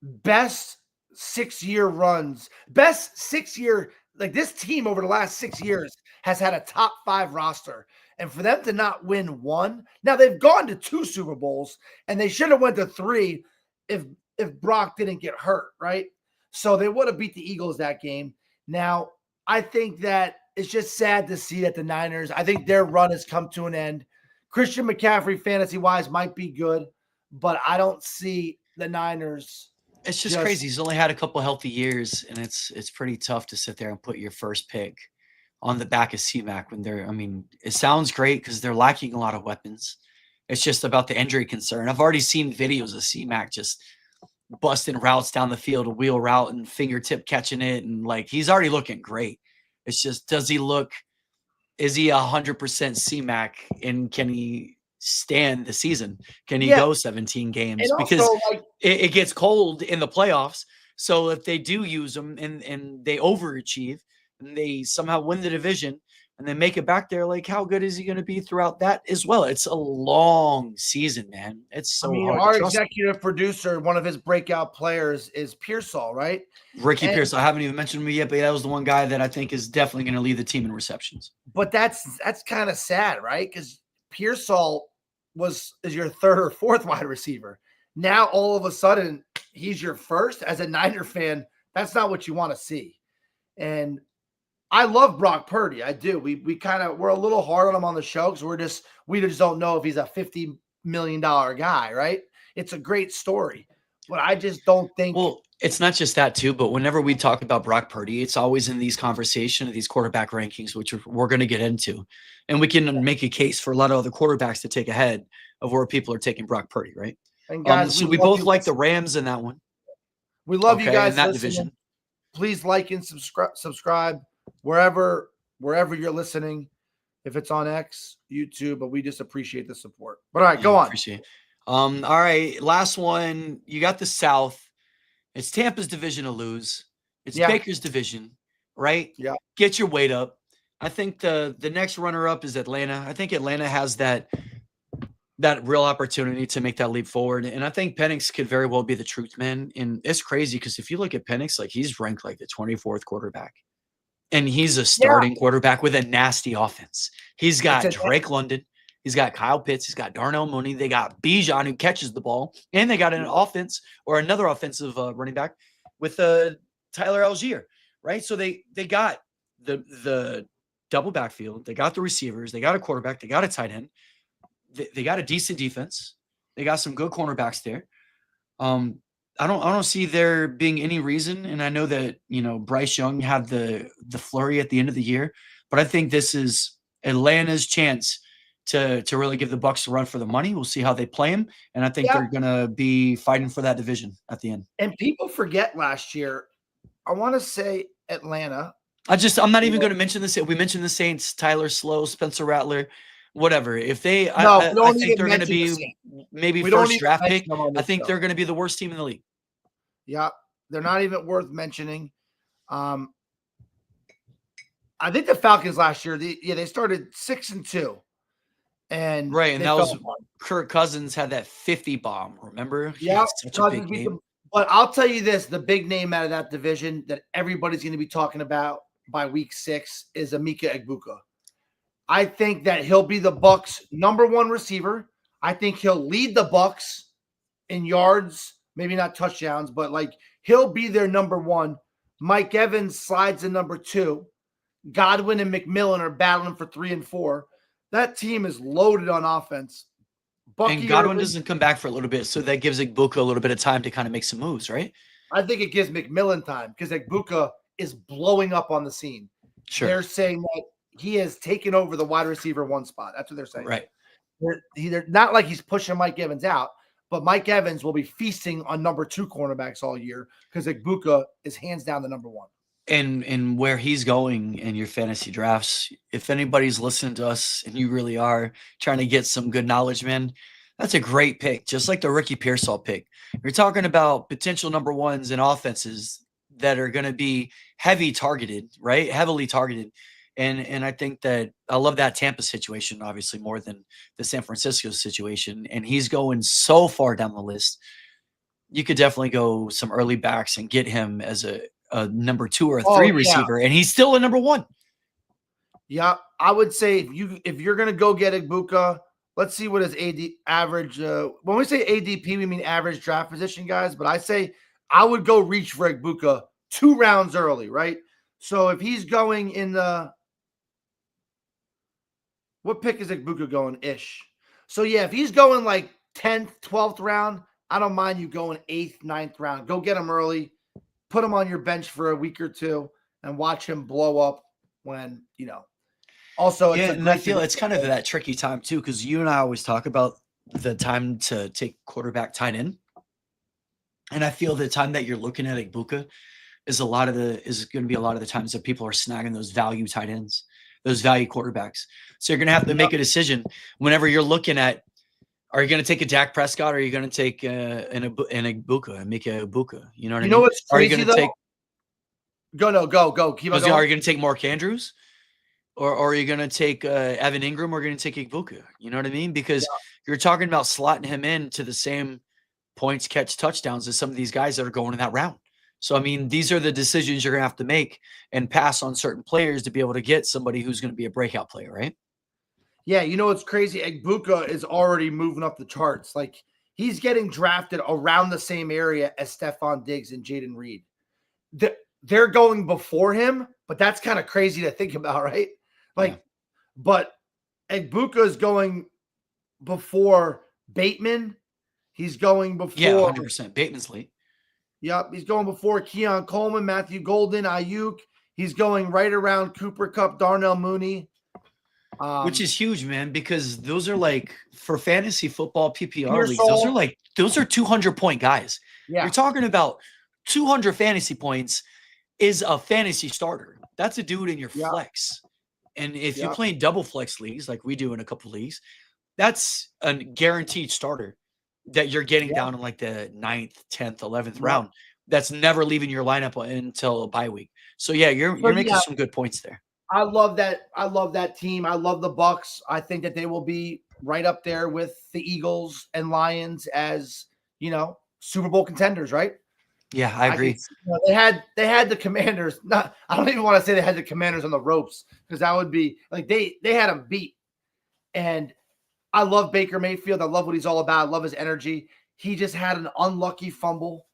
best 6-year runs. Best 6-year, like this team over the last 6 years has had a top 5 roster. And for them to not win one, now they've gone to 2 Super Bowls and they should have went to 3 if Brock didn't get hurt, right? So they would have beat the Eagles that game. Now, I think that it's just sad to see that the Niners, I think their run has come to an end. Christian McCaffrey, fantasy-wise, might be good, but I don't see the Niners. It's just crazy. He's only had a couple healthy years, and it's pretty tough to sit there and put your first pick on the back of C-Mac when it sounds great because they're lacking a lot of weapons. It's just about the injury concern. I've already seen videos of C-Mac just busting routes down the field, a wheel route and fingertip catching it. And he's already looking great. It's just, is he 100% C-Mac and can he stand the season? Can he go 17 games? And because also, it gets cold in the playoffs. So if they do use him and they overachieve and they somehow win the division and then make it back there, how good is he going to be throughout that as well? It's a long season, man. It's so hard. Our executive producer, one of his breakout players is Pearsall, right? Ricky Pearsall. I haven't even mentioned him yet, but that was the one guy that I think is definitely going to lead the team in receptions. But that's kind of sad, right? Because Pearsall is your 3rd or 4th wide receiver. Now, all of a sudden, he's your first. As a Niner fan, that's not what you want to see. And I love Brock Purdy. I do. We're a little hard on him on the show because we just don't know if he's a $50 million guy, right? It's a great story, but I just don't think. Well, it's not just that too, but whenever we talk about Brock Purdy, it's always in these conversations, these quarterback rankings, which we're going to get into, and we can make a case for a lot of other quarterbacks to take ahead of where people are taking Brock Purdy, right? And guys, so we both like the Rams in that one. We love you guys in that division. Please like and subscribe. Wherever you're listening, if it's on X, YouTube, but we just appreciate the support. But all right, go on. Appreciate it. All right, last one. You got the South. It's Tampa's division to lose. It's Baker's division, right? Yeah. Get your weight up. I think the next runner-up is Atlanta. I think Atlanta has that real opportunity to make that leap forward. And I think Penix could very well be the truth man. And it's crazy because if you look at Penix, he's ranked the 24th quarterback. And he's a starting quarterback with a nasty offense. He's got Drake London. He's got Kyle Pitts. He's got Darnell Mooney. They got Bijan who catches the ball. And they got an offense or another offensive running back with Tyler Algier, right? So they got the double backfield. They got the receivers. They got a quarterback. They got a tight end. They got a decent defense. They got some good cornerbacks there. I don't see there being any reason. And I know that, Bryce Young had the flurry at the end of the year, but I think this is Atlanta's chance to really give the Bucs a run for the money. We'll see how they play him. And I think they're going to be fighting for that division at the end. And people forget last year, I want to say Atlanta. I'm not even going to mention this. We mentioned the Saints, Tyler Slow, Spencer Rattler, whatever. If they, I think they're going to be maybe first draft pick. I think they're going to be the worst team in the league. Yeah, they're not even worth mentioning. I think the Falcons last year, they started 6-2. And right, and that was Kirk Cousins had that 50 bomb, remember? Yeah, but I'll tell you this, the big name out of that division that everybody's going to be talking about by week 6 is Micah Parsons. I think that he'll be the Bucs' number 1 receiver. I think he'll lead the Bucs in yards, maybe not touchdowns, but he'll be their number 1. Mike Evans slides in number 2. Godwin and McMillan are battling for 3 and 4. That team is loaded on offense. And Godwin doesn't come back for a little bit, so that gives Igbuka a little bit of time to kind of make some moves, right? I think it gives McMillan time because Igbuka is blowing up on the scene. Sure. They're saying that he has taken over the wide receiver 1 spot. That's what they're saying. Right. They're not like he's pushing Mike Evans out, but Mike Evans will be feasting on number 2 cornerbacks all year because Igbuka is hands down the number 1. And where he's going in your fantasy drafts, if anybody's listening to us and you really are trying to get some good knowledge, man, that's a great pick. Just like the Ricky Pearsall pick. You're talking about potential number 1s in offenses that are going to be heavily targeted. And I think that I love that Tampa situation, obviously, more than the San Francisco situation. And he's going so far down the list. You could definitely go some early backs and get him as a number 2 or a 3 receiver, and he's still a number 1. Yeah, I would say if you're going to go get Igbuka, let's see what his AD average. When we say ADP, we mean average draft position, guys. But I say I would go reach for Igbuka 2 rounds early, right? So if he's going in what pick is Igbuka going ish? So yeah, if he's going 10th, 12th round, I don't mind you going 8th, 9th round. Go get him early. Put him on your bench for a week or 2 and watch him blow up when, Also, and I feel it's kind of that tricky time too, because you and I always talk about the time to take quarterback tight end. And I feel the time that you're looking at Igbuka is going to be a lot of the times that people are snagging those value tight ends, those value quarterbacks. So you're going to have to make a decision whenever you're looking at, are you going to take a Dak Prescott, or are you going to take an Igbuka and make a Igbuka? You know what I mean? What's crazy, are you going to take? Go. Keep on going. Are you going to take Mark Andrews, or are you going to take Evan Ingram, or are you going to take Igbuka? You know what I mean? Because you're talking about slotting him in to the same points, catch, touchdowns as some of these guys that are going in that round. So, I mean, these are the decisions you're going to have to make and pass on certain players to be able to get somebody who's going to be a breakout player, right? Yeah, it's crazy. Igbuka is already moving up the charts. He's getting drafted around the same area as Stephon Diggs and Jaden Reed. They're going before him, but that's kind of crazy to think about, right? But Igbuka is going before Bateman. He's going before 100%. Bateman's late. Yep, he's going before Keon Coleman, Matthew Golden, Ayuk. He's going right around Cooper Kupp, Darnell Mooney. Which is huge, man, because those are for fantasy football PPR leagues, those are 200-point guys. Yeah. You're talking about 200 fantasy points is a fantasy starter. That's a dude in your flex. And if you're playing double flex leagues like we do in a couple leagues, that's a guaranteed starter that you're getting down in the 9th, 10th, 11th round. That's never leaving your lineup until a bye week. So you're making some good points there. I love that. I love that team. I love the Bucs. I think that they will be right up there with the Eagles and Lions as, Super Bowl contenders, right? Yeah, I agree. They had the Commanders. I don't even want to say they had the Commanders on the ropes, because that would be they had them beat. And I love Baker Mayfield. I love what he's all about. I love his energy. He just had an unlucky fumble.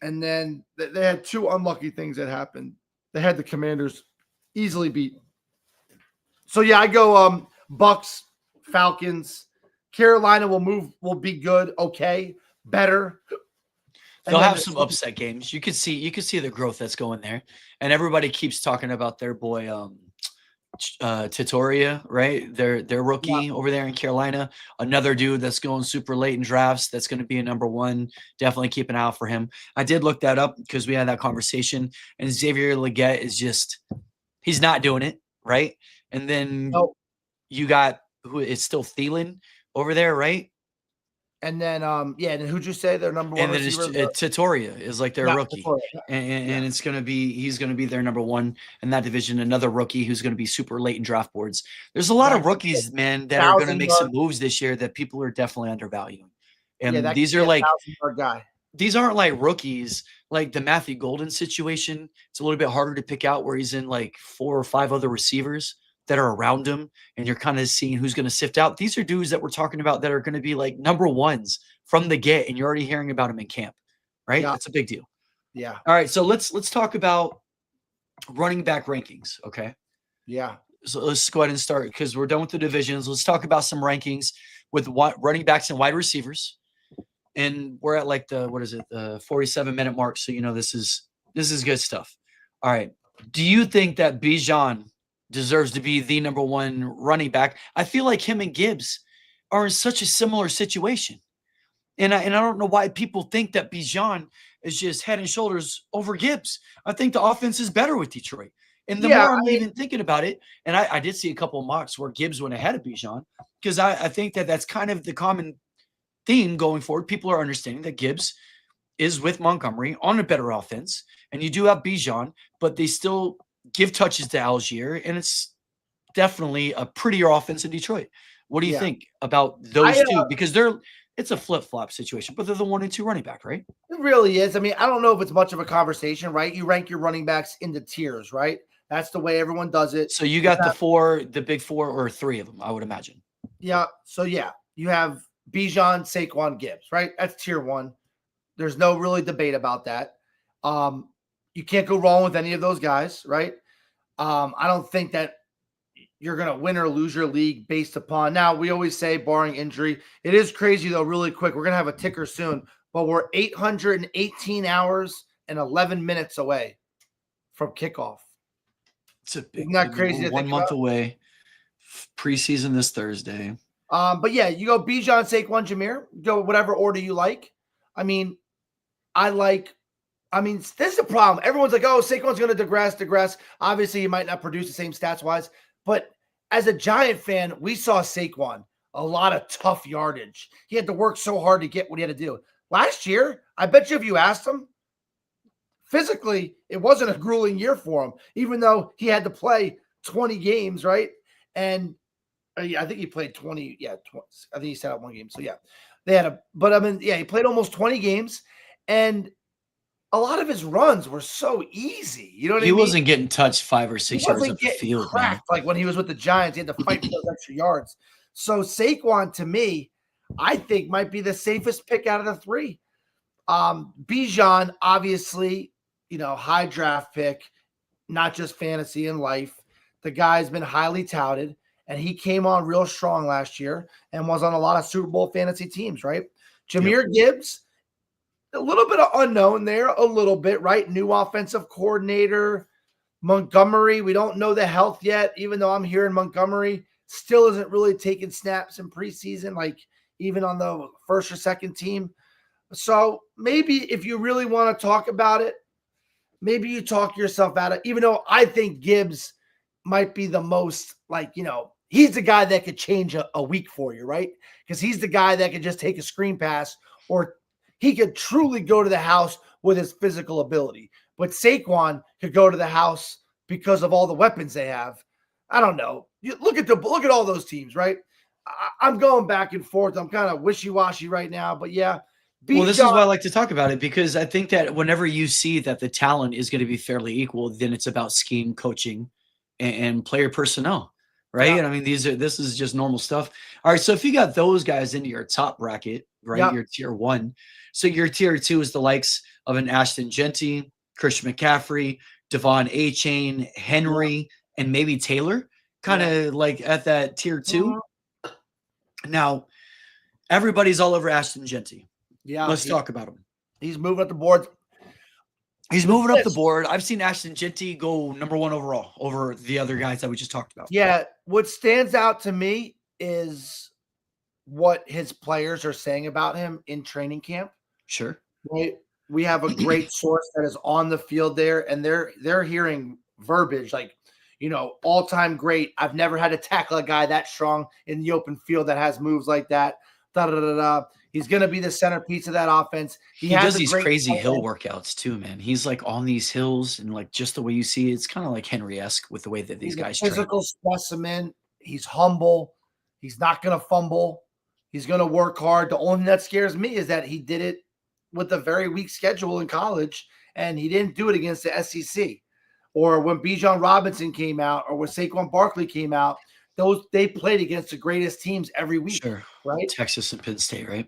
And then they had 2 unlucky things that happened. They had the Commanders Easily beat. So yeah, I go Bucks, Falcons. Carolina will be good, okay, better. They'll have some upset games. You could see the growth that's going there. And everybody keeps talking about their boy Titoria, right? Their rookie over there in Carolina. Another dude that's going super late in drafts that's going to be a number one. Definitely keep an eye out for him. I did look that up because we had that conversation. And Xavier Legette is he's not doing it, right? And then you got it's still Thielen over there, right? And then and who'd you say their number one receiver? And then Titoria is like their rookie. And it's gonna be he's gonna be their number one in that division, another rookie who's gonna be super late in draft boards. There's a lot of rookies, man, that are gonna make some moves this year that people are definitely undervaluing. And these are like these aren't like rookies like the Matthew Golden situation. It's a little bit harder to pick out where he's in like 4 or 5 other receivers that are around him, and you're kind of seeing who's going to sift out. These are dudes that we're talking about that are going to be like number ones from the get, and you're already hearing about them in camp, right? That's a big deal. Yeah. All right, so let's talk about running back rankings, okay? Yeah. So let's go ahead and start because we're done with the divisions. Let's talk about some rankings with running backs and wide receivers. And we're at like the 47-minute mark, so you know this is good stuff. All right. Do you think that Bijan deserves to be the number one running back? I feel like him and Gibbs are in such a similar situation. And I don't know why people think that Bijan is just head and shoulders over Gibbs. I think the offense is better with Detroit. And the more I'm even thinking about it, and I did see a couple of mocks where Gibbs went ahead of Bijan because I think that that's kind of the common theme going forward. People are understanding that Gibbs is with Montgomery on a better offense. And you do have Bijan, but they still give touches to Algier, and it's definitely a prettier offense in Detroit. What do you think about those two? Because it's a flip-flop situation, but they're the 1 and 2 running back, right? It really is. I mean, I don't know if it's much of a conversation, right? You rank your running backs into tiers, right? That's the way everyone does it. So you got the big 4 or 3 of them, I would imagine. Yeah. So you have Bijan, Saquon, Gibbs, right? That's tier 1. There's no really debate about that. You can't go wrong with any of those guys, right? I don't think that you're going to win or lose your league based upon. Now, we always say barring injury. It is crazy, though, really quick. We're going to have a ticker soon, but we're 818 hours and 11 minutes away from kickoff. It's a big, isn't that crazy? 1 month away. Preseason this Thursday. But yeah, you go Bijan, Saquon, Jameer. Go whatever order you like. I mean, this is the problem. Everyone's like, oh, Saquon's going to digress. Obviously, he might not produce the same stats-wise. But as a Giant fan, we saw Saquon, a lot of tough yardage. He had to work so hard to get what he had to do. Last year, I bet you if you asked him, physically, it wasn't a grueling year for him, even though he had to play 20 games, right? And I think he played 20. Yeah, 20, I think he set out 1 game. So, yeah, he played almost 20 games. And a lot of his runs were so easy. You know what I mean? He wasn't getting touched 5 or 6 yards up the field. Cracked, like when he was with the Giants, he had to fight for those extra yards. So Saquon, to me, I think might be the safest pick out of the 3. Bijan, obviously, high draft pick, not just fantasy in life. The guy's been highly touted, and he came on real strong last year and was on a lot of Super Bowl fantasy teams, right? Jameer Gibbs, a little bit of unknown there, a little bit, right? New offensive coordinator. Montgomery, we don't know the health yet, even though I'm hearing Montgomery still isn't really taking snaps in preseason, like even on the first or second team. So maybe if you really want to talk about it, maybe you talk yourself out of it, even though I think Gibbs might be the most, he's the guy that could change a week for you, right? Because he's the guy that could just take a screen pass, or he could truly go to the house with his physical ability. But Saquon could go to the house because of all the weapons they have. I don't know. You look at all those teams, right? I'm going back and forth. I'm kind of wishy-washy right now, but yeah. Well, this is why I like to talk about it, because I think that whenever you see that the talent is going to be fairly equal, then it's about scheme, coaching, and player personnel, right? Yeah. And I mean, this is just normal stuff. All right, so if you got those guys into your top bracket, right, yeah, your tier 1. So your tier 2 is the likes of an Ashton Genty, Christian McCaffrey, Devon Achane, Henry, and maybe Taylor, kind of like at that tier 2. Now, everybody's all over Ashton Genty. Yeah. Let's talk about him. He's moving up the board. He's moving up the board. I've seen Ashton Genty go number 1 overall over the other guys that we just talked about. Yeah. What stands out to me is what his players are saying about him in training camp. Sure. Right. We have a great source that is on the field there, and they're hearing verbiage like, all-time great. I've never had to tackle a guy that strong in the open field that has moves like that. Da, da, da, da. He's going to be the centerpiece of that offense. He does these crazy hill workouts too, man. He's like on these hills, and like just the way you see it, it's kind of like Henry-esque with the way that these guys train. Physical specimen. He's humble. He's not going to fumble. He's going to work hard. The only thing that scares me is that he did it with a very weak schedule in college, and he didn't do it against the SEC. Or when Bijan Robinson came out, or when Saquon Barkley came out, they played against the greatest teams every week. Sure. Right? Texas and Penn State, right?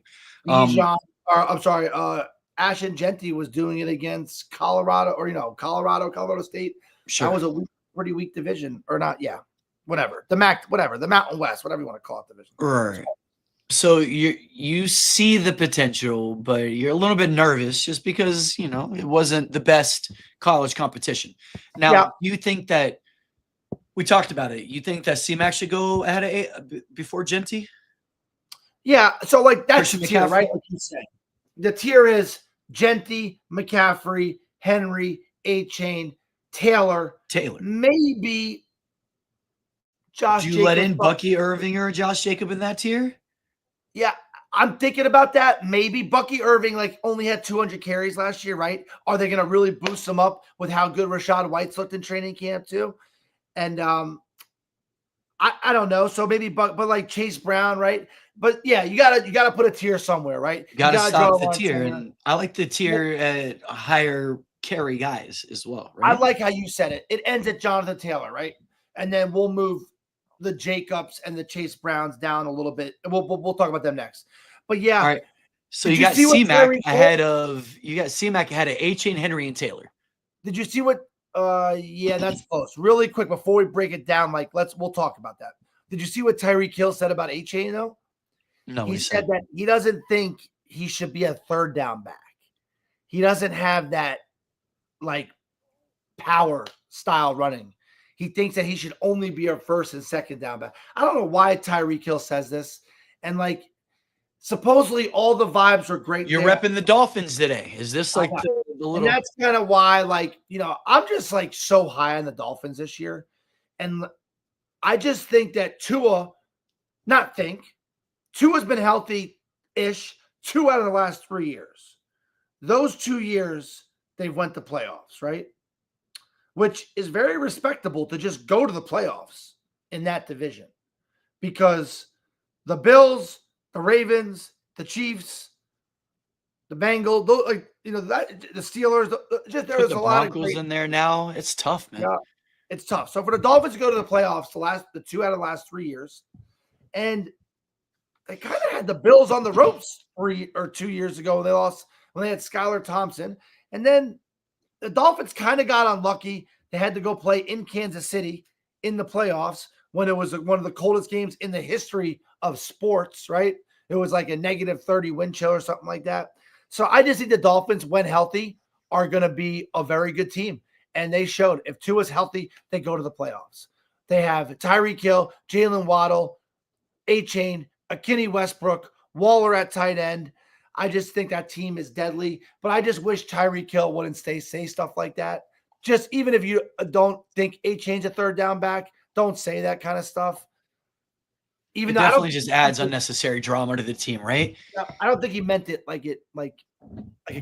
Ashton Genty was doing it against Colorado, Colorado State. Sure. That was a pretty weak division, or not? Yeah, whatever. The Mountain West, whatever you want to call it, division. Right. So you see the potential, but you're a little bit nervous just because it wasn't the best college competition. Now, you think that we talked about it? You think that C-Mac should go ahead of before Genty? Yeah. So like that's Christian the tier, McCaffrey? right? Like you said, the tier is Genty, McCaffrey, Henry, A-Chain, Taylor, maybe Josh. Do you let in Bucky Irving or Josh Jacob in that tier? Yeah, I'm thinking about that. Maybe Bucky Irving only had 200 carries last year, right? Are they going to really boost him up with how good Rashad White's looked in training camp too? And I don't know. So maybe but like Chase Brown, right? But yeah, you gotta put a tier somewhere, right? You gotta stop the tier, and I like the tier at higher carry guys as well. Right? I like how you said it. It ends at Jonathan Taylor, right? And then we'll move the Jacobs and the Chase Browns down a little bit. We'll talk about them next. But yeah. All right. So you got C-Mac ahead of A-Chain, Henry, and Taylor. Did you see what? Yeah, that's close. Really quick before we break it down, we'll talk about that. Did you see what Tyreek Hill said about A-Chain though? No, he said that he doesn't think he should be a third down back. He doesn't have that power style running. He thinks that he should only be a first and second down back. I don't know why Tyreek Hill says this. And supposedly all the vibes were great. You're repping the Dolphins today. Is this the little? And that's kind of why, I'm just so high on the Dolphins this year. And I just think that Tua's been healthy-ish 2 out of the last 3 years. Those 2 years, they've went to playoffs, right? Which is very respectable to just go to the playoffs in that division. Because the Bills, the Ravens, the Chiefs, the Bengals, the Steelers, there's a lot of Broncos in there now. It's tough, man. Yeah, it's tough. So for the Dolphins to go to the playoffs the 2 out of the last 3 years, and they kind of had the Bills on the ropes 3 or 2 years ago. They lost when they had Skylar Thompson, and then the Dolphins kind of got unlucky. They had to go play in Kansas City in the playoffs when it was one of the coldest games in the history of sports, right? It was like a -30 wind chill or something like that. So I just think the Dolphins, when healthy, are going to be a very good team. And they showed if Tua's healthy, they go to the playoffs. They have Tyreek Hill, Jalen Waddle, A-Chain, Kenny Westbrook, Waller at tight end. I just think that team is deadly. But I just wish Tyreek Hill wouldn't say stuff like that. Just even if you don't think A-Chain's a third down back, don't say that kind of stuff. Even it definitely just adds unnecessary drama to the team, right? I don't think he meant it like it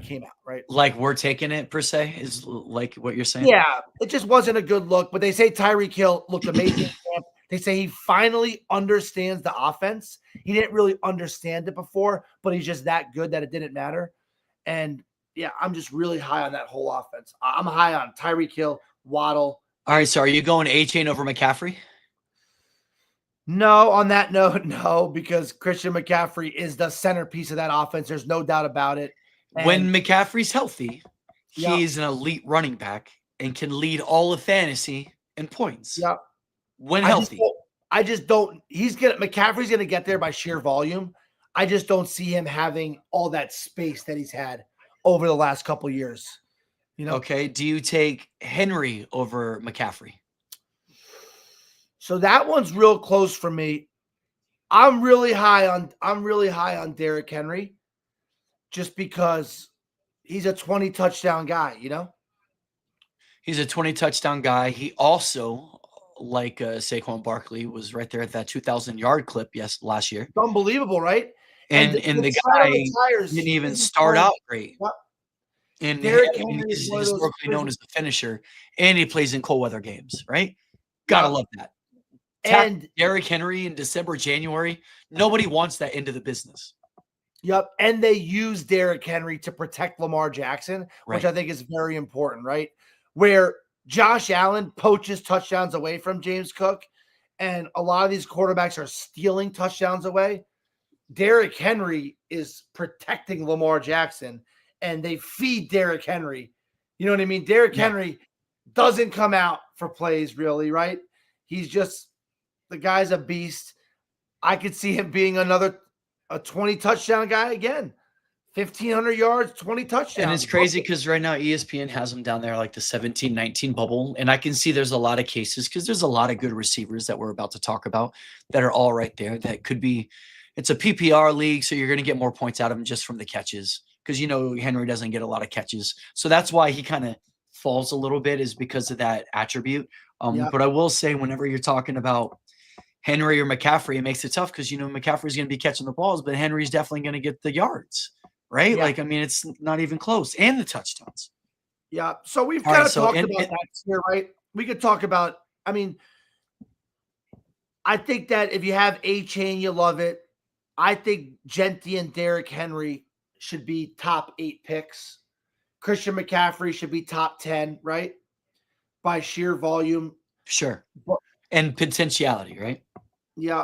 came out, right? Like we're taking it per se is like what you're saying. Yeah, it just wasn't a good look. But they say Tyreek Hill looked amazing. They say he finally understands the offense. He didn't really understand it before, but he's just that good that it didn't matter. And yeah, I'm just really high on that whole offense. I'm high on Tyreek Hill, Waddle. All right, so are you going A-Chain over McCaffrey? No, on that note, no, because Christian McCaffrey is the centerpiece of that offense. There's no doubt about it. And when McCaffrey's healthy, he's an elite running back and can lead all of fantasy in points. Yep. When healthy. I just don't. McCaffrey's gonna get there by sheer volume. I just don't see him having all that space that he's had over the last couple of years. Okay. Do you take Henry over McCaffrey? So that one's real close for me. I'm really high on Derrick Henry, just because he's a 20 touchdown guy. He's a 20 touchdown guy. He also, like Saquon Barkley, was right there at that 2,000-yard clip last year. It's unbelievable, right? And the guy didn't even start out great. Yep. And Derrick Henry Henry is is one of those historically known as the finisher, and he plays in cold weather games, right? Gotta love that. And Derrick Henry in December, January, nobody wants that into the business. Yep. And they use Derrick Henry to protect Lamar Jackson, which Right. I think is very important, right? Where Josh Allen poaches touchdowns away from James Cook, and a lot of these quarterbacks are stealing touchdowns away. Derrick Henry is protecting Lamar Jackson, and they feed Derrick Henry. You know what I mean? Derrick Henry doesn't come out for plays, really, right? He's just, the guy's a beast. I could see him being a 20 touchdown guy again. 1,500 yards, 20 touchdowns. And it's crazy because right now ESPN has him down there like the 17-19 bubble. And I can see there's a lot of cases because there's a lot of good receivers that we're about to talk about that are all right there. That could be, it's a PPR league, so you're going to get more points out of him just from the catches because, Henry doesn't get a lot of catches. So that's why he kind of falls a little bit, is because of that attribute. But I will say, whenever you're talking about Henry or McCaffrey, it makes it tough because, McCaffrey's going to be catching the balls, but Henry's definitely going to get the yards. Right? Yeah. It's not even close. And the touchdowns. Yeah. So we've kind of talked about that here, right? We could talk about, I think that if you have A-Chain, you love it. I think Gentry and Derrick Henry should be top 8 picks. Christian McCaffrey should be top 10, right? By sheer volume. Sure. And potentiality, right? Yeah.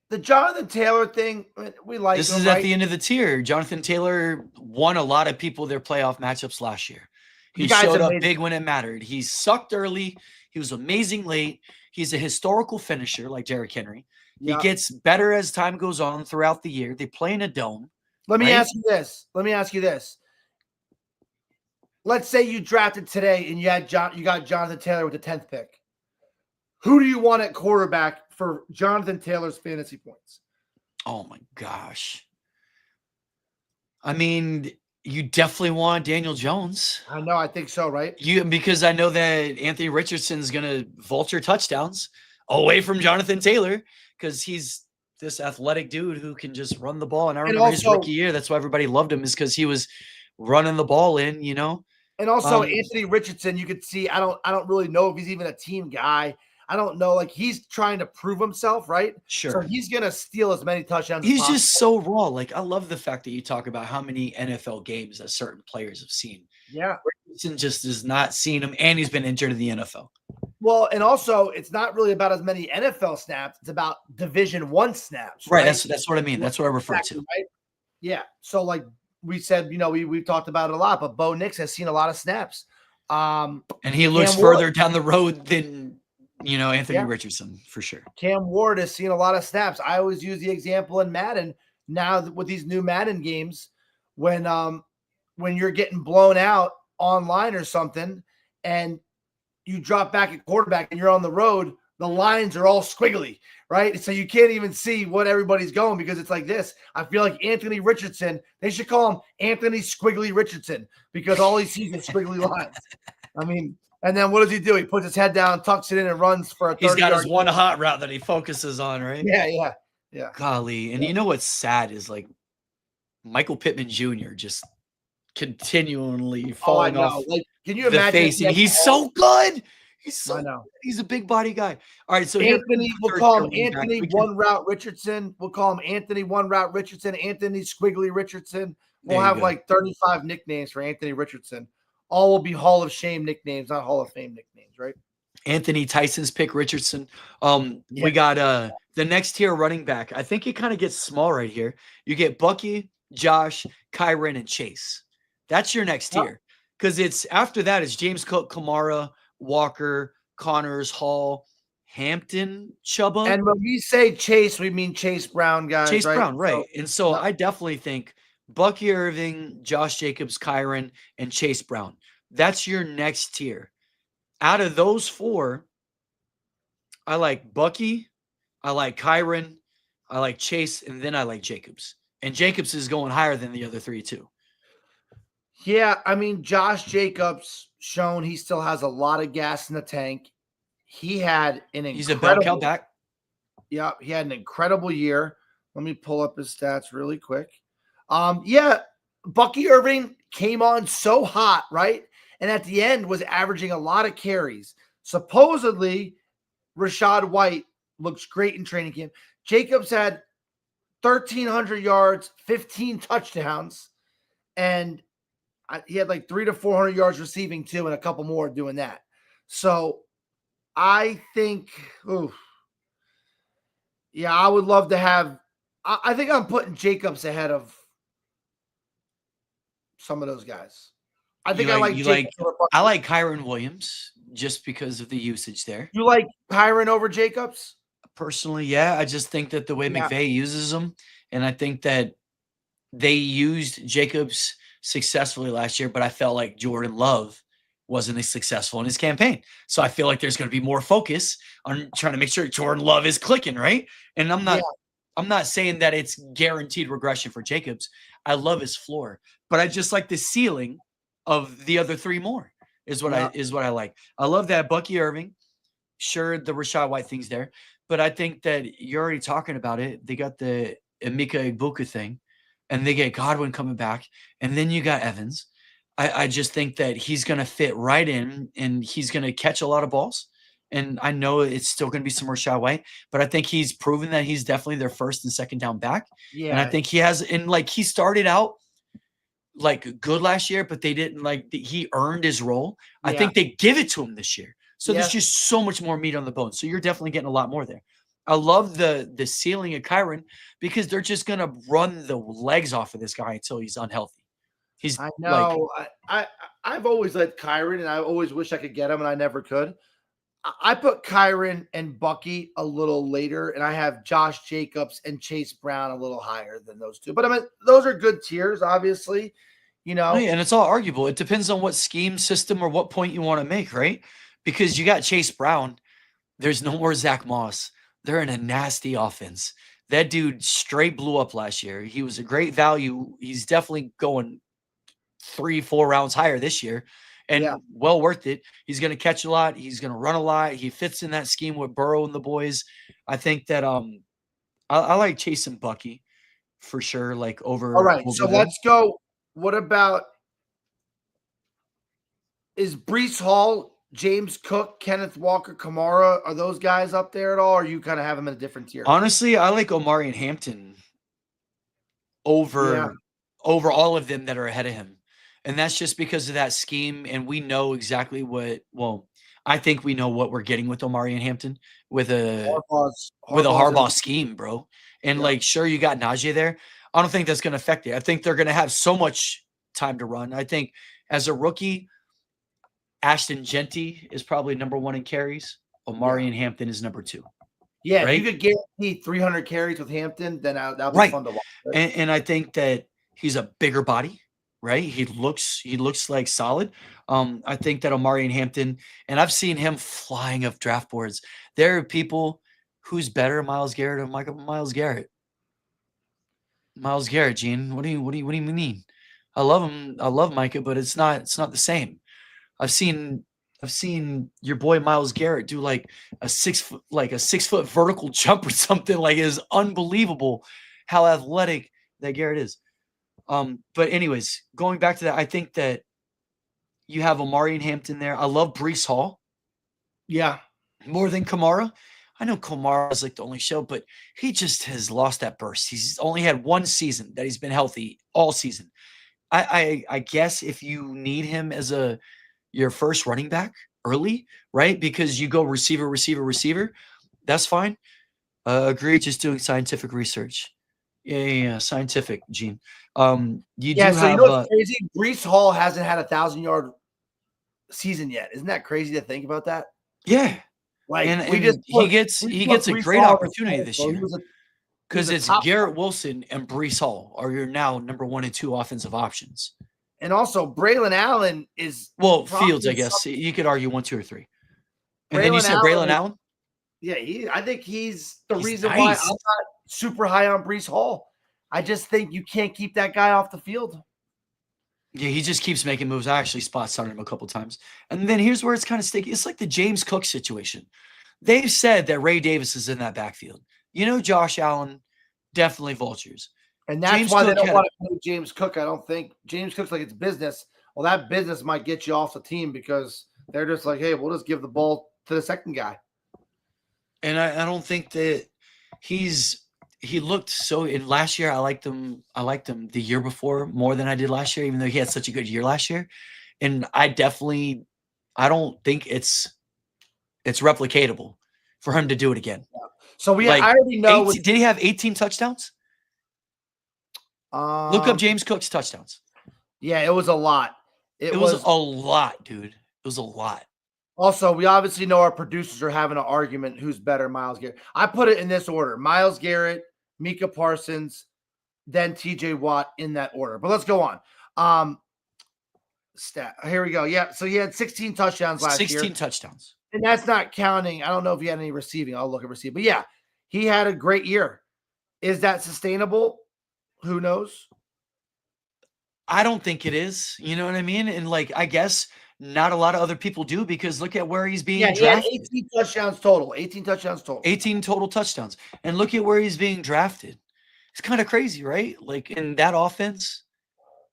The Jonathan Taylor thing, we like. This is at the end of the tier. Jonathan Taylor won a lot of people their playoff matchups last year. He showed up big when it mattered. He sucked early. He was amazing late. He's a historical finisher like Derrick Henry. He gets better as time goes on throughout the year. They play in a dome. Let me ask you this. Let's say you drafted today and you got Jonathan Taylor with the 10th pick. Who do you want at quarterback for Jonathan Taylor's fantasy points? Oh my gosh. You definitely want Daniel Jones. I know. I think so, right? Because I know that Anthony Richardson's going to vulture touchdowns away from Jonathan Taylor because he's this athletic dude who can just run the ball. And I remember his rookie year. That's why everybody loved him, is because he was running the ball in, And also Anthony Richardson, you could see, I don't really know if he's even a team guy. I don't know. Like, he's trying to prove himself, right? Sure. So he's going to steal as many touchdowns He's as possible. just so raw. Like, I love the fact that you talk about how many NFL games that certain players have seen. Yeah. Richardson just has not seen him, and he's been injured in the NFL. Well, and also, it's not really about as many NFL snaps. It's about Division I snaps. Right. That's what I mean. That's what I refer to. Right? Yeah. So, like we said, we've talked about it a lot, but Bo Nix has seen a lot of snaps. And he looks further down the road than Anthony Richardson, for sure. Cam Ward has seen a lot of snaps. I always use the example in Madden. Now with these new Madden games, when you're getting blown out online or something, and you drop back at quarterback and you're on the road, the lines are all squiggly, right? So you can't even see what everybody's going because it's like this. I feel like Anthony Richardson, they should call him Anthony Squiggly Richardson because all he sees is squiggly lines. And then what does he do? He puts his head down, tucks it in, and runs for a 30-yard. He's got his one hot route that he focuses on, right? Yeah. Golly. And you know what's sad is, like, Michael Pittman Jr. just continually falling off can you imagine the face. And he's so good. He's a big body guy. All right, so Anthony, we'll call him Anthony One Route Richardson. We'll call him Anthony One Route Richardson, Anthony Squiggly Richardson. We'll have like 35 nicknames for Anthony Richardson. All will be Hall of Shame nicknames, not Hall of Fame nicknames, right? Anthony Tyson's pick Richardson. We got the next tier running back. I think it kind of gets small right here. You get Bucky, Josh, Kyron, and Chase. That's your next tier. Because it's after that, it's James Cook, Kamara, Walker, Connors, Hall, Hampton, Chuba. And when we say Chase, we mean Chase Brown, guys. Chase right? Brown, right. So, And so no. I definitely think Bucky Irving, Josh Jacobs, Kyron, and Chase Brown. That's your next tier. Out of those four, I like Bucky, I like Kyron, I like Chase, and then I like Jacobs. And Jacobs is going higher than the other three, too. Yeah, I mean, Josh Jacobs shown he still has a lot of gas in the tank. He had an incredible. He's a bell cow back. Yeah, he had an incredible year. Let me pull up his stats really quick. Yeah, Bucky Irving came on so hot, right? And at the end was averaging a lot of carries. Supposedly, Rachaad White looks great in training camp. Jacobs had 1,300 yards, 15 touchdowns, and he had like 300 to 400 yards receiving too, and a couple more doing that. So I think, yeah, I would love to have. I think I'm putting Jacobs ahead of some of those guys. I think I like Jacobs. I like Kyron Williams just because of the usage there. You like Kyron over Jacobs? Personally, yeah. I just think that the way McVay uses them, and I think that they used Jacobs successfully last year, but I felt like Jordan Love wasn't as successful in his campaign. So I feel like there's going to be more focus on trying to make sure Jordan Love is clicking, right? And I'm not saying that it's guaranteed regression for Jacobs. I love his floor, but I just like the ceiling of the other three more is what I like. I love that Bucky Irving. Sure, the Rachaad White thing's there, but I think that you're already talking about it. They got the Emeka Egbuka thing, and they get Godwin coming back, and then you got Evans. I just think that he's going to fit right in, and he's going to catch a lot of balls. And I know it's still going to be some Rachaad White, but I think he's proven that he's definitely their first and second down back. Yeah. And I think he has, and like he started out like good last year, but they didn't he earned his role. Yeah. I think they give it to him this year. So there's just so much more meat on the bone. So you're definitely getting a lot more there. I love the ceiling of Kyron because they're just going to run the legs off of this guy until he's unhealthy. I know. I've always liked Kyron, and I always wish I could get him, and I never could. I put Kyron and Bucky a little later, and I have Josh Jacobs and Chase Brown a little higher than those two. But I mean, those are good tiers, obviously. You know, and it's all arguable. It depends on what scheme, system, or what point you want to make, right? Because you got Chase Brown. There's no more Zach Moss. They're in a nasty offense. That dude straight blew up last year. He was a great value. He's definitely going 3-4 rounds higher this year, and well worth it. He's going to catch a lot. He's going to run a lot. He fits in that scheme with Burrow and the boys. I think that I like Chase and Bucky for sure. Like over. All right, so let's go. What about is Breece Hall, James Cook, Kenneth Walker, Kamara? Are those guys up there at all? Or you kind of have them in a different tier? Honestly, I like Omari and Hampton over all of them that are ahead of him. And that's just because of that scheme. And we know exactly I think we know what we're getting with Omari and Hampton with a Harbaugh scheme, bro. And sure, you got Najee there. I don't think that's going to affect it. I think they're going to have so much time to run. I think as a rookie, Ashton Genty is probably number 1 in carries. Omari and Hampton is number 2. Yeah, right? If you could guarantee 300 carries with Hampton, then that'll be fun to watch. And I think that he's a bigger body. Right. He looks like solid. I think that Omari and Hampton, and I've seen him flying up draft boards. There are people who's better, Myles Garrett or Myles Garrett. Myles Garrett, Gene. What do you mean? I love him. I love Micah, but it's not the same. I've seen your boy Myles Garrett do like a 6 foot vertical jump or something. Like it is unbelievable how athletic that Garrett is. But anyways, going back to that, I think that you have Omari and Hampton there. I love Breece Hall. Yeah. More than Kamara. I know Kamara is like the only show, but he just has lost that burst. He's only had 1 season that he's been healthy all season. I guess if you need him as your first running back early, right? Because you go receiver, that's fine. Agree, just doing scientific research. Yeah, scientific, Gene. So you know what's crazy? Breece Hall hasn't had a 1,000-yard season yet. Isn't that crazy to think about that? Yeah. Like And he put gets a Brees great Hall in opportunity this this role. year He was because a it's top, Garrett Wilson and Brees Hall are your now number 1 and 2 offensive options. and also Braylon Allen is Fields, I guess. You could argue 1, 2, or 3. And then you said Braylon Allen? Yeah, I think he's the reason nice. why I'm not super high on Brees Hall. I just think you can't keep that guy off the field. Yeah, he just keeps making moves. I actually spot started him a couple times. And then here's where it's kind of sticky. It's like the James Cook situation. They've said that Ray Davis is in that backfield. Josh Allen, definitely vultures. And that's why they don't want to play James Cook. I don't think James Cook's like it's business. Well, that business might get you off the team because they're just like, hey, we'll just give the ball to the second guy. And I don't think that he looked so in last year. I liked him the year before more than I did last year, even though he had such a good year last year. And I don't think it's replicatable for him to do it again. So I already know. Did he have 18 touchdowns? Look up James Cook's touchdowns. Yeah, it was a lot. It was a lot, dude. It was a lot. Also, we obviously know our producers are having an argument who's better, Myles Garrett. I put it in this order: Myles Garrett, Micah Parsons, then TJ Watt in that order. But let's go on. Here we go. Yeah, so he had 16 touchdowns last year. 16 touchdowns. And that's not counting. I don't know if he had any receiving. I'll look at receiving. But yeah, he had a great year. Is that sustainable? Who knows? I don't think it is. You know what I mean? And I guess not a lot of other people do because look at where he's being drafted. He had 18 touchdowns total. 18 touchdowns total. 18 total touchdowns. And look at where he's being drafted. It's kind of crazy, right? In that offense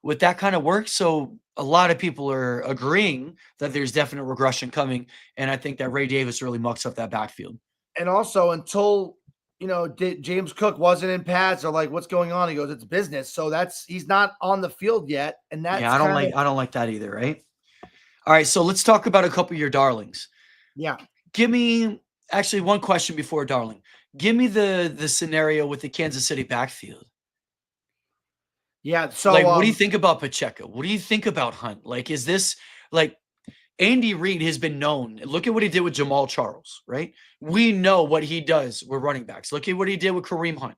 with that kind of work. So a lot of people are agreeing that there's definite regression coming. And I think that Ray Davis really mucks up that backfield. And also until, James Cook wasn't in pads or what's going on? He goes, it's business. So he's not on the field yet. And that's I don't like that either. Right. All right. So let's talk about a couple of your darlings. Yeah. Give me actually one question before darling. Give me the scenario with the Kansas City backfield. Yeah. So what do you think about Pacheco? What do you think about Hunt? Is this Andy Reid has been known. Look at what he did with Jamal Charles, right? We know what he does with running backs. Look at what he did with Kareem Hunt,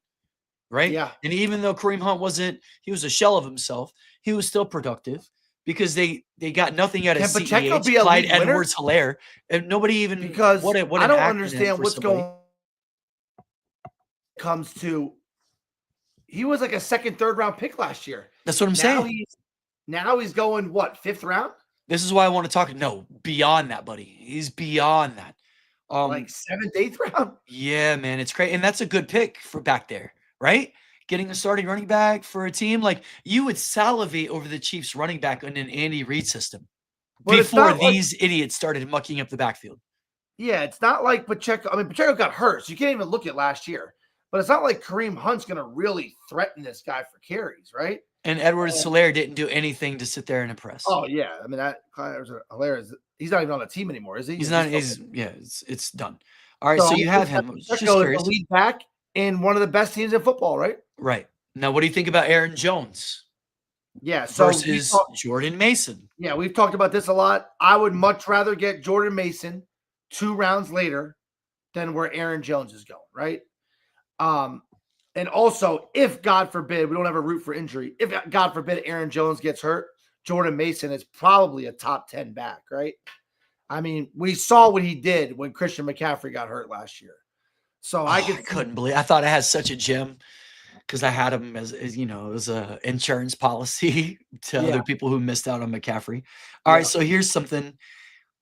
right? Yeah. And even though Kareem Hunt he was a shell of himself, he was still productive because they got nothing out of CEH, Clyde Edwards-Helaire, and nobody even because I don't understand what's going comes to. He was like a second, third round pick last year. That's what I'm saying. Now he's going fifth round? This is why I want to talk. No, beyond that, buddy. He's beyond that. Seventh, eighth round? Yeah, man. It's great. And that's a good pick for back there, right? Getting a starting running back for a team. You would salivate over the Chiefs running back in an Andy Reid system before these idiots started mucking up the backfield. Yeah, it's not like Pacheco. I mean, Pacheco got hurt, so you can't even look at last year. But it's not like Kareem Hunt's going to really threaten this guy for carries, right? And Edwards-Helaire didn't do anything to sit there and impress. Oh, yeah. I mean, that Edwards-Helaire he's not even on the team anymore, is he? He's not. It's done. All right, so you have him. Just curious. The lead back in one of the best teams in football, right? Right. Now, what do you think about Aaron Jones? Yeah, so versus Jordan Mason. Yeah, we've talked about this a lot. I would much rather get Jordan Mason 2 rounds later than where Aaron Jones is going, right? And also, if God forbid, we don't ever root for injury. If God forbid Aaron Jones gets hurt, Jordan Mason is probably a top 10 back, right? I mean, we saw what he did when Christian McCaffrey got hurt last year. So I couldn't believe. I thought I had such a gem because I had him as a insurance policy to other people who missed out on McCaffrey. All right, so here's something.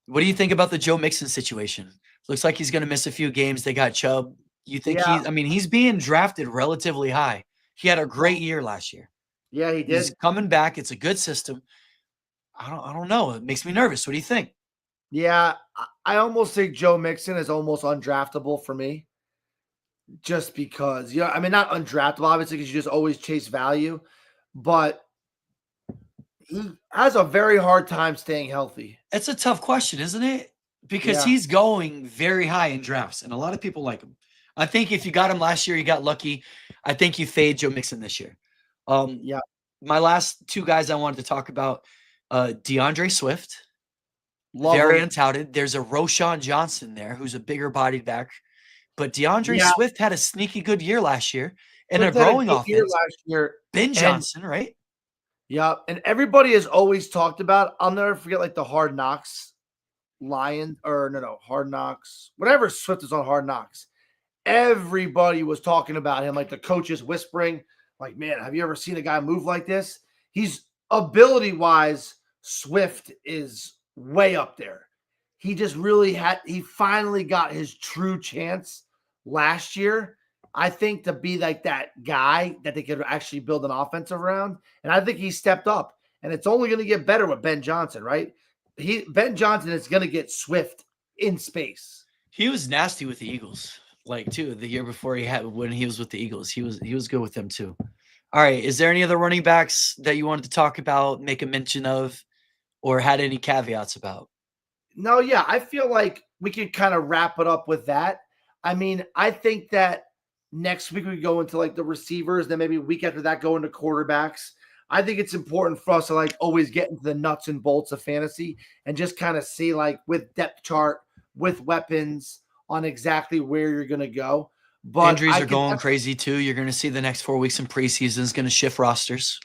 What do you think about the Joe Mixon situation? Looks like he's going to miss a few games. They got Chubb. You think he's being drafted relatively high. He had a great year last year. Yeah, he did. He's coming back. It's a good system. I don't know. It makes me nervous. What do you think? Yeah, I almost think Joe Mixon is almost undraftable for me. Just because, I mean, not undraftable, obviously, because you just always chase value. But he has a very hard time staying healthy. It's a tough question, isn't it? Because he's going very high in drafts, and a lot of people like him. I think if you got him last year, you got lucky. I think you fade Joe Mixon this year. My last 2 guys I wanted to talk about, DeAndre Swift. Very him. untouted. There's a Roshan Johnson there who's a bigger bodied back. But DeAndre Yeah, Swift had a sneaky good year last year in a Swift had a growing good year offense. last year. Ben And Johnson, right? yeah, and everybody has always talked about, I'll never forget, like the Hard Knocks Hard Knocks, whatever Swift is on Hard Knocks. Everybody was talking about him, like the coaches whispering, like, man, have you ever seen a guy move like this? He's ability-wise, Swift is way up there. He just really he finally got his true chance last year, I think, to be like that guy that they could actually build an offense around. And I think he stepped up. And it's only going to get better with Ben Johnson, right? Ben Johnson is going to get Swift in space. He was nasty with the Eagles, like too. The year before when he was with the Eagles, he was good with them too. All right, is there any other running backs that you wanted to talk about, make a mention of, or had any caveats about? No, yeah, I feel like we could kind of wrap it up with that. I mean, I think that next week we go into like the receivers, then maybe a week after that go into quarterbacks. I think it's important for us to like always get into the nuts and bolts of fantasy and just kind of see like with depth chart, with weapons on exactly where you're going to go. But injuries are going crazy too. You're going to see the next 4 weeks in preseason is going to shift rosters.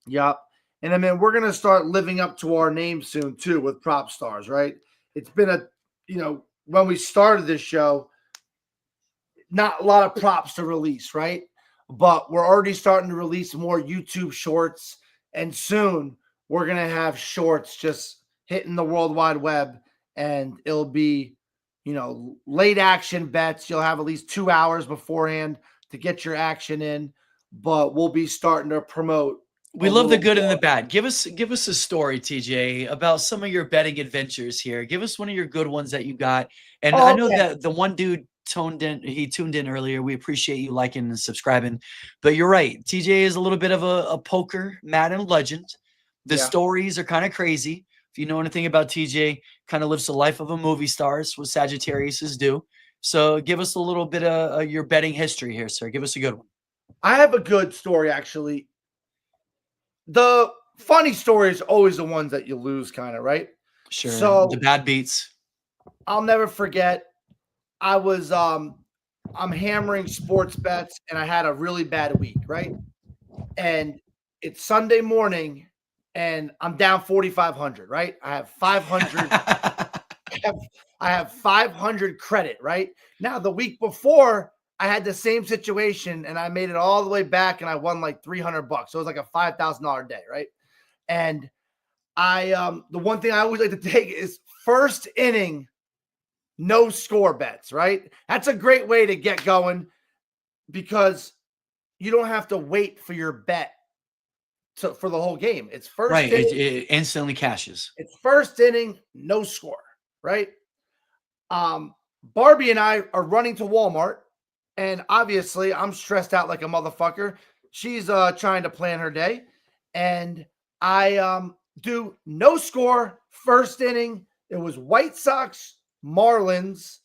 Yep. And I mean, we're going to start living up to our name soon too with Prop Stars, right? It's been when we started this show, not a lot of props to release, right? But we're already starting to release more YouTube shorts. And soon we're going to have shorts just hitting the World Wide Web. And it'll be, late action bets. You'll have at least 2 hours beforehand to get your action in. But we'll be starting to promote. We love the good and the bad. Give us a story, TJ, about some of your betting adventures here. Give us one of your good ones that you got. And I know that the one dude tuned in earlier. We appreciate you liking and subscribing. But you're right. TJ is a little bit of a poker Madden legend. The stories are kind of crazy. If you know anything about TJ, kind of lives the life of a movie star. It's what Sagittariuses do. So give us a little bit of your betting history here, sir. Give us a good one. I have a good story, actually. The funny story is always the ones that you lose, kind of, right? Sure. So the bad beats. I'll never forget. I was I'm hammering sports bets, and I had a really bad week, right? And it's Sunday morning, and I'm down 4,500, right? I have 500. I have 500 credit, right? Now the week before, I had the same situation and I made it all the way back and I won like $300. So it was like a $5,000 day, right? And the one thing I always like to take is first inning, no score bets, right? That's a great way to get going because you don't have to wait for your bet for the whole game. It's first inning. It instantly cashes. It's first inning, no score, right? Barbie and I are running to Walmart. And obviously, I'm stressed out like a motherfucker. She's trying to plan her day. And I do no score, first inning. It was White Sox, Marlins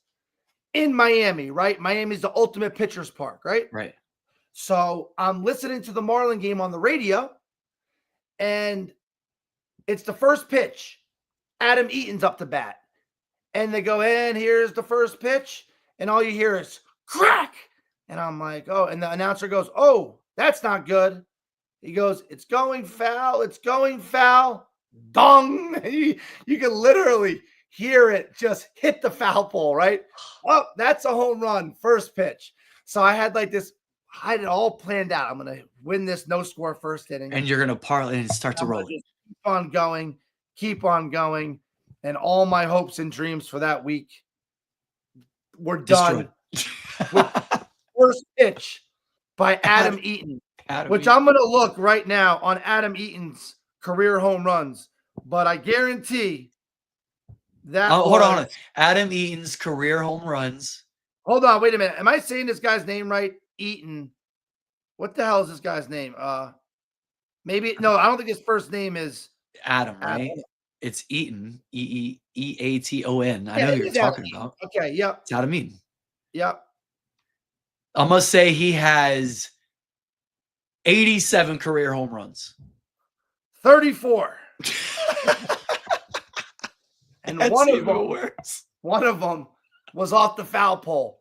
in Miami, right? Miami's the ultimate pitcher's park, right? Right. So I'm listening to the Marlin game on the radio. And it's the first pitch. Adam Eaton's up to bat. And they go, and here's the first pitch. And all you hear is, crack. And I'm like, oh, and the announcer goes, oh, that's not good. He goes, it's going foul. It's going foul. Dong. You can literally hear it just hit the foul pole, right? Oh, that's a home run. First pitch. So I had like this, I had it all planned out. I'm going to win this no score first inning. And you're going to parlay and start to roll. Keep on going. And all my hopes and dreams for that week were done. With first pitch by Adam Eaton, I'm going to look right now on Adam Eaton's career home runs, but I guarantee that. Hold on. Adam Eaton's career home runs. Hold on. Wait a minute. Am I saying this guy's name right? Eaton. What the hell is this guy's name? Maybe. No, I don't think his first name is Adam, right? It's Eaton. Eaton. I know who you're talking about. Okay. Yep. It's Adam Eaton. Yep. I must say he has 87 career home runs. 34. And That's even worse. one of them was off the foul pole.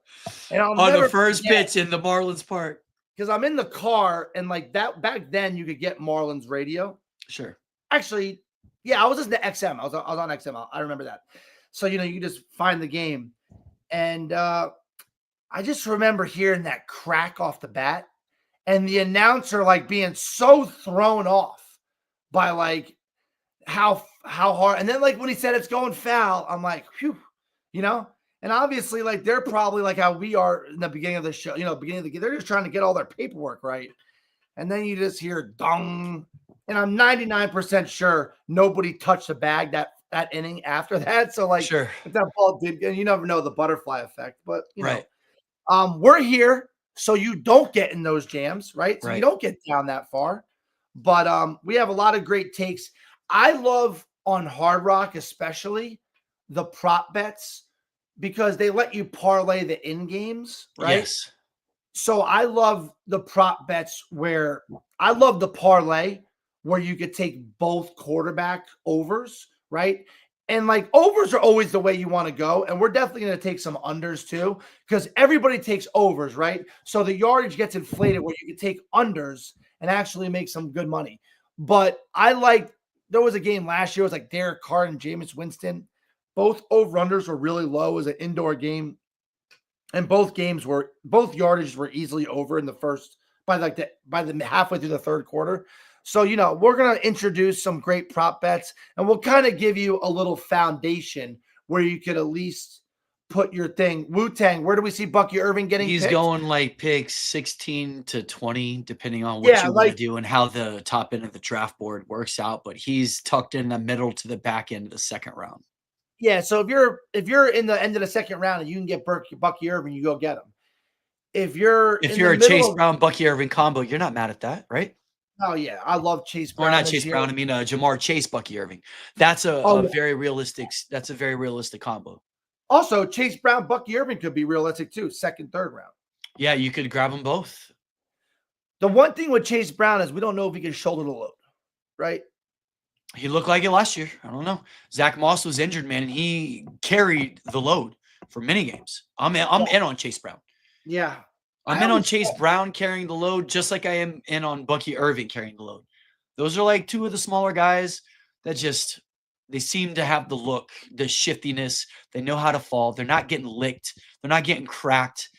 And I'll On never the first forget, pitch in the Marlins park. because I'm in the car and like that back then you could get Marlins radio. Sure. Actually, yeah, I was listening to XM. I was on XM. I remember that. So you just find the game. And I just remember hearing that crack off the bat and the announcer like being so thrown off by like how hard. And then like when he said it's going foul, I'm like, phew, and obviously like they're probably like how we are in the beginning of the show, beginning of the game. They're just trying to get all their paperwork right. And then you just hear dong. And I'm 99% sure nobody touched the bag that inning after that. So like Sure. if that ball did, and you never know the butterfly effect, but Right. we're here so you don't get in those jams, right? So you don't get down that far. But we have a lot of great takes. I love on Hard Rock, especially the prop bets because they let you parlay the in games, right? Yes. So I love the prop bets where I love the parlay where you could take both quarterback overs, right? And like overs are always the way you want to go. And we're definitely going to take some unders too, because everybody takes overs, right? So the yardage gets inflated where you can take unders and actually make some good money. But there was a game last year, it was like Derek Carr and Jameis Winston. Both over-unders were really low. It was an indoor game. And both yardages were easily over in the first by the halfway through the third quarter. So, we're going to introduce some great prop bets and we'll kind of give you a little foundation where you could at least put your thing. Wu-Tang, where do we see Bucky Irving getting He's picked? going like picks 16 to 20, depending on what you want to do and how the top end of the draft board works out. But he's tucked in the middle to the back end of the second round. Yeah, so if you're in the end of the second round and you can get Bucky Irving, you go get him. If you're a Chase Brown Bucky Irving combo, you're not mad at that, right? Oh yeah, I love Chase Brown. Or not Chase Brown. I mean Jamar Chase Bucky Irving. That's a very realistic. That's a very realistic combo. Also, Chase Brown Bucky Irving could be realistic too. Second, third round. Yeah, you could grab them both. The one thing with Chase Brown is we don't know if he can shoulder the load, right? He looked like it last year. I don't know. Zach Moss was injured, man, and he carried the load for many games. I'm in on Chase Brown. Yeah. I'm in on Chase Brown carrying the load, just like I am in on Bucky Irving carrying the load. Those are like two of the smaller guys that they seem to have the look, the shiftiness. They know how to fall. They're not getting licked. They're not getting cracked.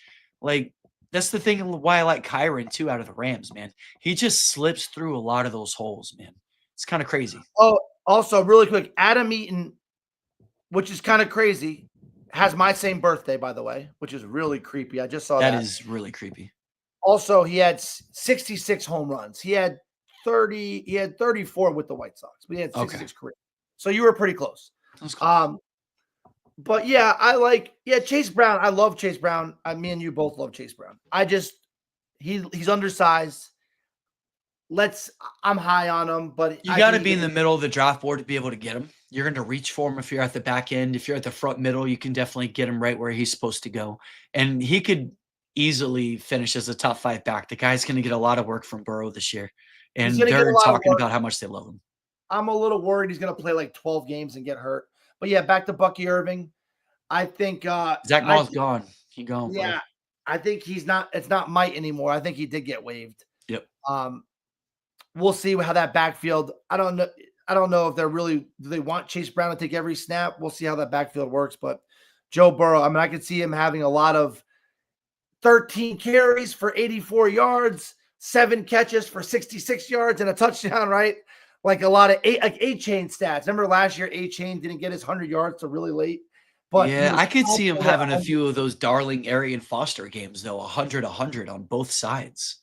Like, that's the thing why I like Kyron, too, out of the Rams, man. He just slips through a lot of those holes, man. It's kind of crazy. Oh, also, really quick, Adam Eaton, which is kind of crazy, has my same birthday, by the way, which is really creepy. I just saw that. That is really creepy. Also, he had 66 home runs. He had 34 with the White Sox. We had 66 career. So you were pretty close. But yeah, Chase Brown. I love Chase Brown. Me and you both love Chase Brown. He's undersized. I'm high on him, but you got to be in the middle of the draft board to be able to get him. You're going to reach for him if you're at the back end. If you're at the front middle, you can definitely get him right where he's supposed to go. And he could easily finish as a top 5 back. The guy's going to get a lot of work from Burrow this year. And they're talking about how much they love him. I'm a little worried he's going to play like 12 games and get hurt. But yeah, back to Bucky Irving. I think Zach Moss gone. He gone. Yeah, bro. I think it's not Mike anymore. I think he did get waived. Yep. We'll see how that backfield. I don't know if do they want Chase Brown to take every snap. We'll see how that backfield works. But Joe Burrow, I mean, I could see him having a lot of 13 carries for 84 yards, 7 catches for 66 yards and a touchdown, right? Like a lot of A-Chain stats. Remember last year, A-Chain didn't get his 100 yards till really late. But yeah, I could see him having a few of those darling Arian Foster games, though, 100 on both sides.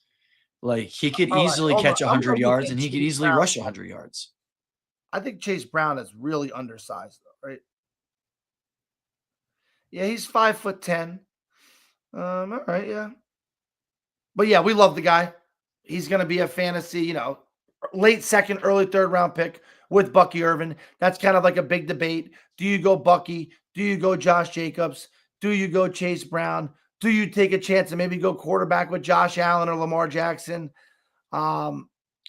Like, he could easily catch 100 yards, and he could easily rush 100 yards. I think Chase Brown is really undersized, though, right? Yeah, he's 5'10". All right, yeah. But yeah, we love the guy. He's going to be a fantasy, late second, early third round pick with Bucky Irving. That's kind of like a big debate. Do you go Bucky? Do you go Josh Jacobs? Do you go Chase Brown? Do you take a chance and maybe go quarterback with Josh Allen or Lamar Jackson?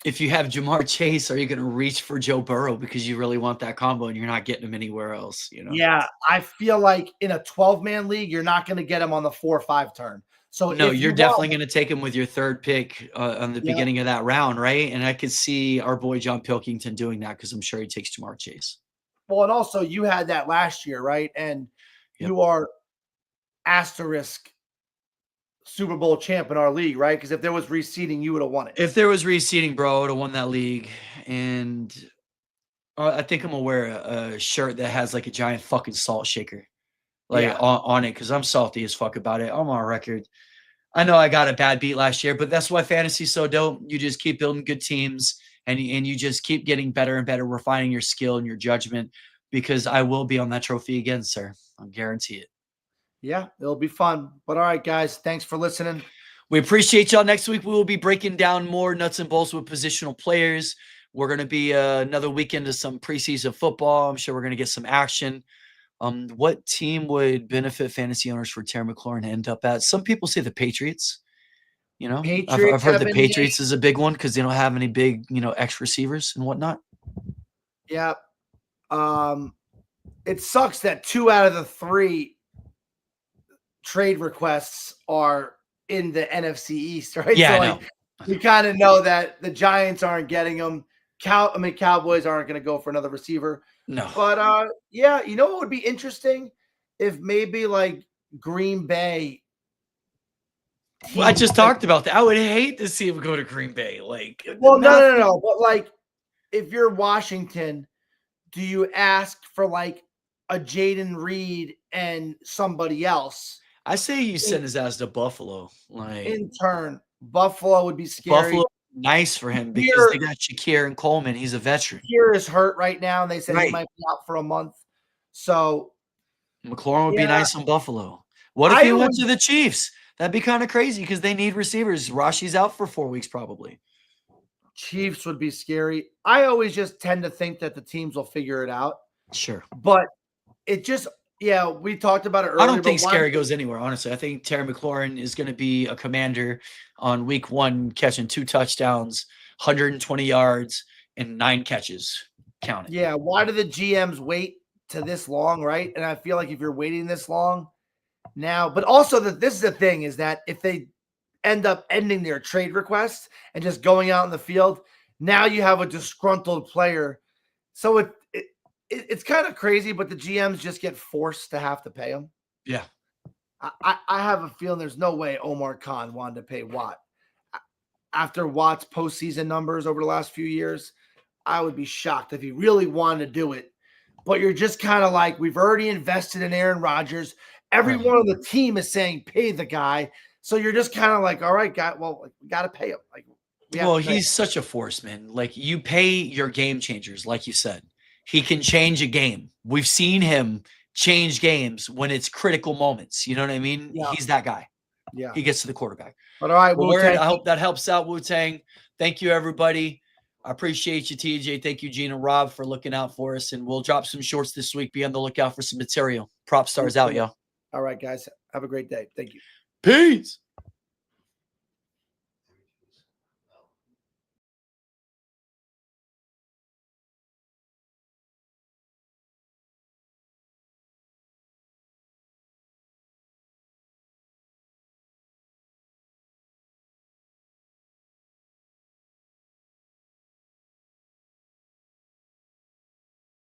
if you have Jamar Chase, are you going to reach for Joe Burrow because you really want that combo and you're not getting him anywhere else? Yeah, I feel like in a 12-man league, you're not going to get him on the 4 or 5 turn. So No, if you're you definitely want, going to take him with your third pick on the yeah, beginning of that round, right? And I could see our boy John Pilkington doing that because I'm sure he takes Jamar Chase. well, and also you had that last year, right? And Yep. you are asterisk Super Bowl champ in our league, right? Because if there was reseeding, you would have won it. If there was reseeding, bro, I would have won that league. And I think I'm gonna wear a shirt that has like a giant fucking salt shaker, like Yeah. on it, because I'm salty as fuck about it. I'm on record. I know I got a bad beat last year, but that's why fantasy's so dope. You just keep building good teams, and you just keep getting better and better, refining your skill and your judgment. Because I will be on that trophy again, sir. I guarantee it. Yeah, it'll be fun. But all right, guys, thanks for listening. We appreciate y'all. Next week, we will be breaking down more nuts and bolts with positional players. We're going to be another weekend of some preseason football. I'm sure we're going to get some action. What team would benefit fantasy owners for Terry McLaurin to end up at? Some people say the Patriots. You know, I've Patriots heard have the been Patriots is a big one because they don't have any big, X receivers and whatnot. Yeah. It sucks that 2 out of the 3 trade requests are in the NFC East, right? Yeah, So I like know. we kind of know that the Giants aren't getting them. Cowboys aren't going to go for another receiver. No. But yeah, you know what would be interesting if maybe like Green Bay. Well, I just talked about that. I would hate to see him go to Green Bay. Like, Well, no. But like, if you're Washington, do you ask for like a Jaden Reed and somebody else? I say you send his ass to Buffalo. Like, In turn, Buffalo would be scary. Buffalo, nice for him because Here, they got Shakir and Coleman. He's a veteran. here is hurt right now, and they said he Right. might be out for a month. So McLaurin would be yeah, nice in Buffalo. What if I he went always to the Chiefs? That'd be kind of crazy because they need receivers. Rashi's out for 4 weeks probably. Chiefs would be scary. I always just tend to think that the teams will figure it out, Sure. but it just we talked about it earlier. I don't think but Scary goes anywhere, honestly. I think Terry McLaurin is going to be a commander on week 1, catching 2 touchdowns, 120 yards, and 9 catches. Count it. Yeah, why do the GMs wait to this long, right? And I feel like if you're waiting this long now, but also this is the thing is that if they end up ending their trade request and just going out in the field, now you have a disgruntled player. So it's kind of crazy, but the GMs just get forced to have to pay him. Yeah. I have a feeling there's no way Omar Khan wanted to pay Watt. After Watt's postseason numbers over the last few years, I would be shocked if he really wanted to do it. But you're just kind of like, we've already invested in Aaron Rodgers. Everyone on the team is saying pay the guy. So you're just kind of like, all right, guy, well, we got to pay him. Like, Well, he's such a force, man. Like, you pay your game changers, like you said. He can change a game. We've seen him change games when it's critical moments. You know what I mean? Yeah. He's that guy. Yeah. He gets to the quarterback. But all right, well, Word, I hope that helps out, Wu-Tang. Thank you, everybody. I appreciate you, TJ. Thank you, Gene and Rob, for looking out for us. And we'll drop some shorts this week. Be on the lookout for some material. Prop stars out, y'all. All right, guys. Have a great day. Thank you. Peace.